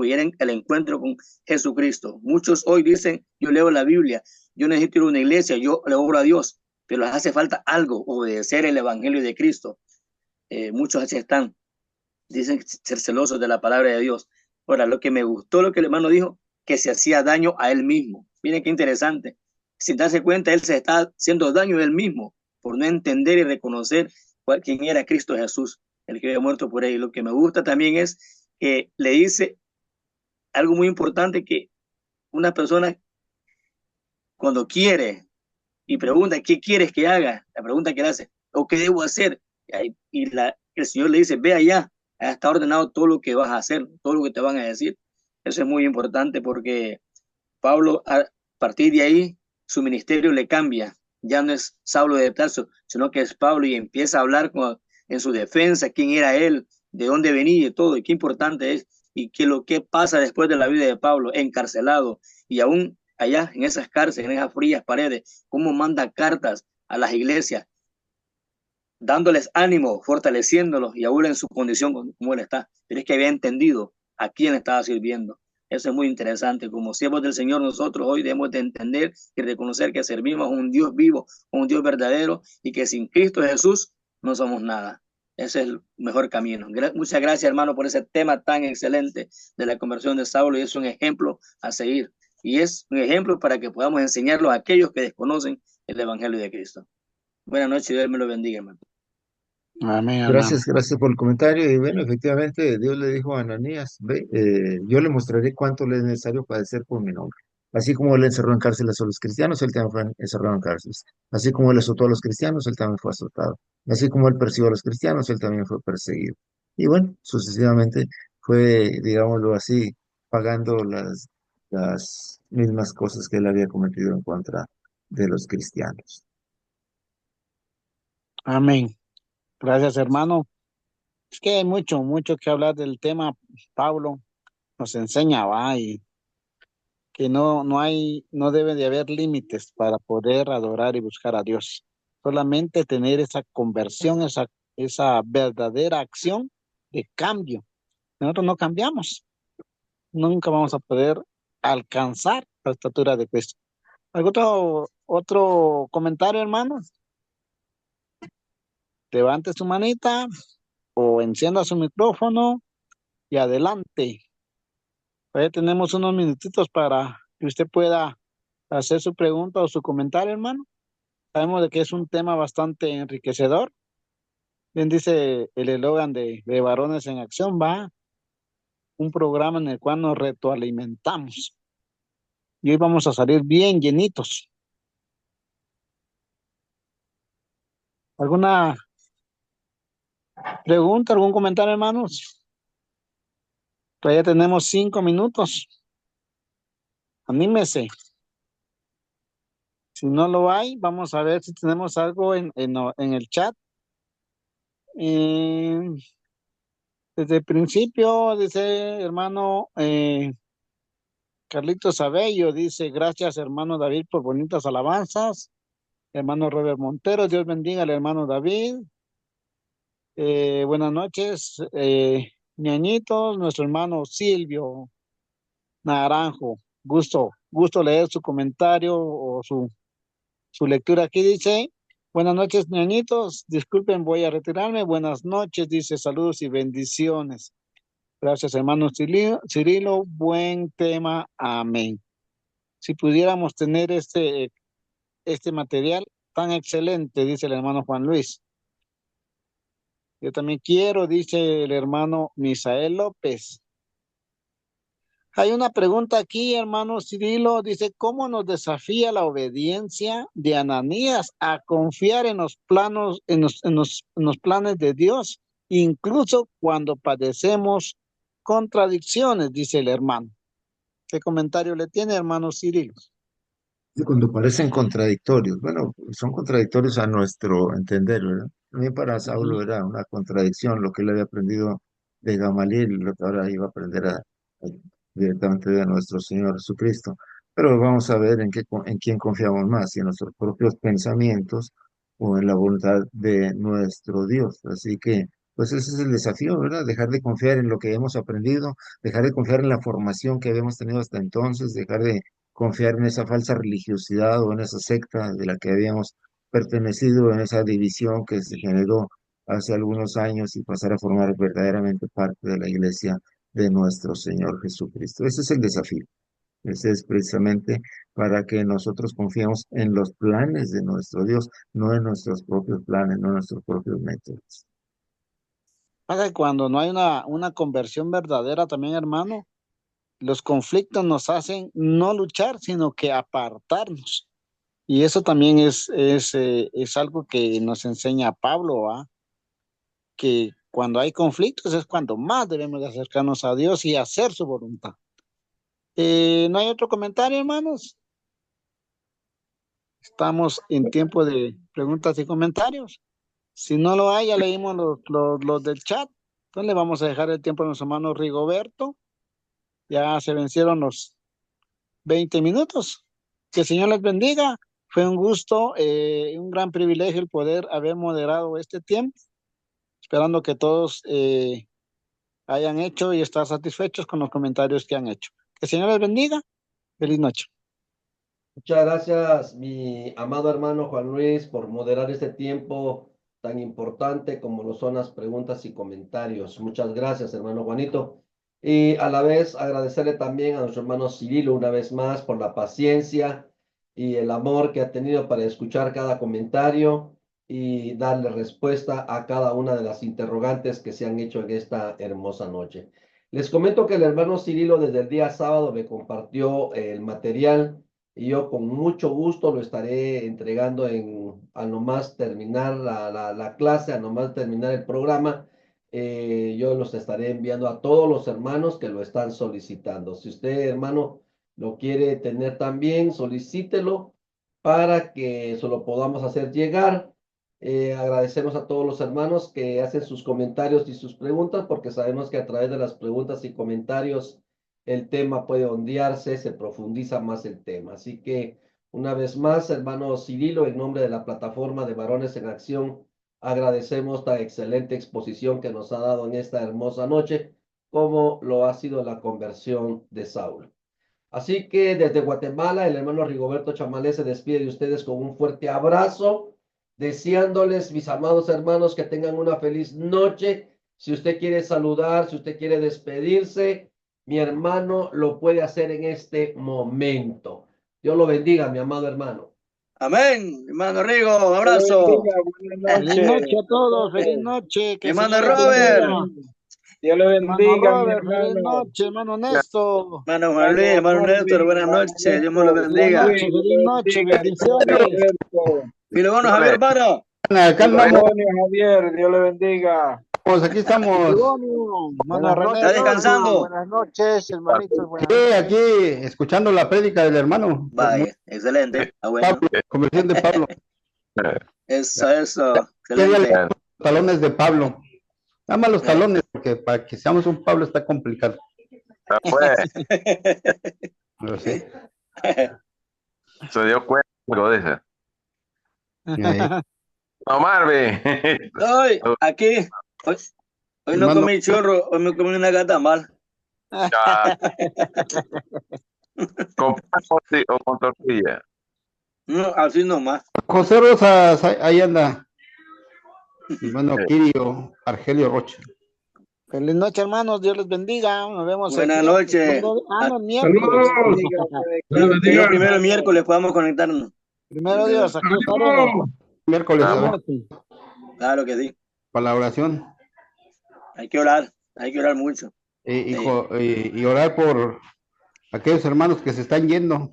y era el encuentro con Jesucristo. Muchos hoy dicen, yo leo la Biblia, yo necesito ir a una iglesia, yo le oro a Dios, pero les hace falta algo, obedecer el evangelio de Cristo. Muchos así están, dicen ser celosos de la palabra de Dios. Ahora, lo que me gustó, lo que el hermano dijo, que se hacía daño a él mismo. Miren qué interesante. Sin darse cuenta, él se está haciendo daño a él mismo por no entender y reconocer quién era Cristo Jesús, el que había muerto por él. Y lo que me gusta también es que le dice algo muy importante, que una persona cuando quiere y pregunta, ¿qué quieres que haga? La pregunta que le hace, ¿o qué debo hacer? Y el Señor le dice, ve allá, está ordenado todo lo que vas a hacer, todo lo que te van a decir. Eso es muy importante porque Pablo, a partir de ahí, su ministerio le cambia. Ya no es Saulo de Tarso, sino que es Pablo, y empieza a hablar en su defensa, quién era él, de dónde venía y todo, y qué importante es, y qué pasa después de la vida de Pablo, encarcelado, y aún allá en esas cárceles, en esas frías paredes, cómo manda cartas a las iglesias, dándoles ánimo, fortaleciéndolos, y aún en su condición como él está. Pero es que había entendido a quién estaba sirviendo. Eso es muy interesante. Como siervos del Señor, nosotros hoy debemos de entender y reconocer que servimos a un Dios vivo, a un Dios verdadero, y que sin Cristo Jesús no somos nada. Ese es el mejor camino. Muchas gracias, hermano, por ese tema tan excelente de la conversión de Saulo, y es un ejemplo a seguir. Y es un ejemplo para que podamos enseñarlo a aquellos que desconocen el Evangelio de Cristo. Buenas noches y Dios me lo bendiga, hermano. Amén, Gracias por el comentario. Y bueno, efectivamente, Dios le dijo a Ananías, ve, yo le mostraré cuánto le es necesario padecer por mi nombre. Así como él encerró en cárceles a los cristianos, él también fue encerrado en cárceles. Así como él azotó a los cristianos, él también fue azotado. Así como él persiguió a los cristianos, él también fue perseguido. Y bueno, sucesivamente fue, digámoslo así, pagando las mismas cosas que él había cometido en contra de los cristianos. Amén. Gracias, hermano. Es que hay mucho, mucho que hablar del tema. Pablo nos enseña, va, y que no debe de haber límites para poder adorar y buscar a Dios. solamente tener esa conversión, esa verdadera acción de cambio. Nosotros no cambiamos, nunca vamos a poder alcanzar la estatura de Cristo. ¿Algún otro comentario, hermanos? Levante su manita o encienda su micrófono y adelante. Todavía tenemos unos minutitos para que usted pueda hacer su pregunta o su comentario, hermano. Sabemos de que es un tema bastante enriquecedor. Bien dice el eslogan de Varones en Acción, va un programa en el cual nos retroalimentamos. Y hoy vamos a salir bien llenitos. ¿Alguna pregunta, algún comentario, hermanos? Todavía tenemos 5 minutos. Anímese. Si no lo hay, vamos a ver si tenemos algo en el chat. Desde el principio, dice hermano Carlitos Abello, dice, gracias hermano David por bonitas alabanzas. Hermano Robert Montero, Dios bendiga al hermano David. Buenas noches, ñañitos, nuestro hermano Silvio Naranjo. Gusto leer su comentario o su lectura. Aquí dice, buenas noches, ñañitos. Disculpen, voy a retirarme. Buenas noches, dice, saludos y bendiciones. Gracias, hermano Cirilo. Buen tema. Amén. Si pudiéramos tener este material tan excelente, dice el hermano Juan Luis. Yo también quiero, dice el hermano Misael López. Hay una pregunta aquí, hermano Cirilo, dice, ¿cómo nos desafía la obediencia de Ananías a confiar en los planos, en los planes de Dios, incluso cuando padecemos contradicciones, dice el hermano? ¿Qué comentario le tiene, hermano Cirilo? Cuando parecen contradictorios, bueno, son contradictorios a nuestro entender, ¿verdad? También para Saulo era una contradicción lo que él había aprendido de Gamaliel y lo que ahora iba a aprender directamente de nuestro Señor Jesucristo. Pero vamos a ver en quién confiamos más, si en nuestros propios pensamientos o en la voluntad de nuestro Dios. Así que, pues ese es el desafío, ¿verdad? Dejar de confiar en lo que hemos aprendido, dejar de confiar en la formación que habíamos tenido hasta entonces, dejar de confiar en esa falsa religiosidad o en esa secta de la que habíamos pertenecido, en esa división que se generó hace algunos años y pasar a formar verdaderamente parte de la iglesia de nuestro Señor Jesucristo. Ese es el desafío. Ese es precisamente para que nosotros confiemos en los planes de nuestro Dios, no en nuestros propios planes, no en nuestros propios métodos. Pasa que cuando no hay una conversión verdadera también, hermano, los conflictos nos hacen no luchar, sino que apartarnos. Y eso también es algo que nos enseña Pablo, ¿va? Que cuando hay conflictos es cuando más debemos de acercarnos a Dios y hacer su voluntad. ¿No hay otro comentario, hermanos? Estamos en tiempo de preguntas y comentarios. Si no lo hay, ya leímos los del chat. Entonces le vamos a dejar el tiempo a nuestro hermano Rigoberto. Ya se vencieron los 20 minutos. Que el Señor les bendiga. Fue un gusto, un gran privilegio el poder haber moderado este tiempo. Esperando que todos hayan hecho y estar satisfechos con los comentarios que han hecho. Que el Señor les bendiga. Feliz noche. Muchas gracias, mi amado hermano Juan Luis, por moderar este tiempo tan importante como lo son las preguntas y comentarios. Muchas gracias, hermano Juanito. Y a la vez agradecerle también a nuestro hermano Cirilo una vez más por la paciencia y el amor que ha tenido para escuchar cada comentario y darle respuesta a cada una de las interrogantes que se han hecho en esta hermosa noche. Les comento que el hermano Cirilo desde el día sábado me compartió el material y yo con mucho gusto lo estaré entregando al nomás terminar la clase, al nomás terminar el programa. Yo los estaré enviando a todos los hermanos que lo están solicitando. Si usted, hermano, lo quiere tener también, solicítelo para que se lo podamos hacer llegar. Agradecemos a todos los hermanos que hacen sus comentarios y sus preguntas, porque sabemos que a través de las preguntas y comentarios el tema puede ondearse, se profundiza más el tema. Así que Una vez más, hermano Cirilo, en nombre de la plataforma de Varones en Acción, agradecemos esta excelente exposición que nos ha dado en esta hermosa noche, como lo ha sido la conversión de Saulo. Así que desde Guatemala, el hermano Rigoberto Chamalé se despide de ustedes con un fuerte abrazo, deseándoles, mis amados hermanos, que tengan una feliz noche. Si usted quiere saludar, si usted quiere despedirse, mi hermano lo puede hacer en este momento. Dios lo bendiga, mi amado hermano. Amén, hermano Rigo, un abrazo. Feliz noche a todos, feliz noche. Que hermano Robert. Dios le bendiga, Robert, feliz noche, hermano Néstor. Hermano Juan Luis, hermano Néstor, buenas noches, Dios me lo bendiga. Feliz noche, bendiciones. Filogono Javier, hermano. Acá andamos, Javier, Dios le bendiga. aquí estamos. ¿Está descansando? Buenas noches, hermanitos. Sí, aquí escuchando la prédica del hermano. Vaya, excelente. Ah, bueno. Pablo, conversión de Pablo. Eso, Quería excelente. leer los talones de Pablo. Nada más los talones, porque para que seamos un Pablo está complicado. Pero sí. Se dio cuenta, lo dice. No, Marvin. Hoy, aquí, hoy no Hermano. comí churro, hoy me comí una gata mal. ¿Con pan o con tortilla? No, así nomás. José Rosas, ahí anda. Hermano Kirio, Argelio Rocha. Feliz noche, hermanos. Dios les bendiga. Nos vemos. Buenas aquí. noches. No, miércoles. Dios, primero el miércoles podamos conectarnos. Primero Dios. Aquí estaremos. Miércoles, Claro que sí. para la oración. Hay que orar mucho. Y orar por aquellos hermanos que se están yendo.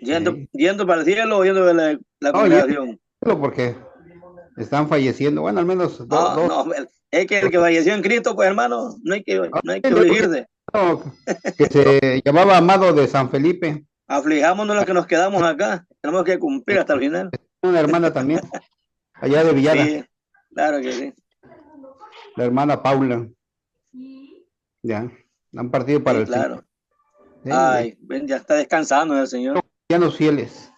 Yendo para el cielo o yendo de la congregación. Porque están falleciendo. Bueno, al menos dos. No, es que el que falleció en Cristo, pues hermano, no hay que afligirse. Que se llamaba Amado de San Felipe. Aflijámonos los que nos quedamos acá. Tenemos que cumplir hasta el final. Una hermana también, allá de Villada. Sí, claro que sí. La hermana Paula. Ya, han partido para el claro. Sí, Ay, ven, ya está descansando el Señor. cristianos fieles.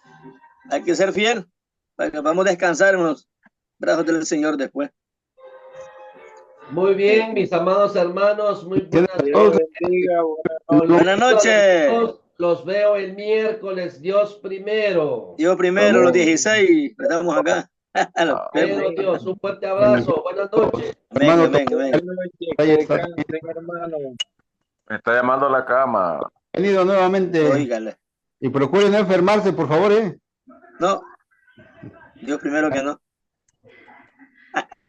Hay que ser fiel para que podamos descansar en los brazos del Señor después. Muy bien, mis amados hermanos, muy buenas Buenas noches. Los veo el miércoles, Dios primero. Dios primero, los 16, estamos acá. Pero Dios, un fuerte abrazo, buenas noches. Amén. Me está llamando a la cama. Bienvenido nuevamente. Óigale. Y procuren no enfermarse, por favor, No, Dios primero que no.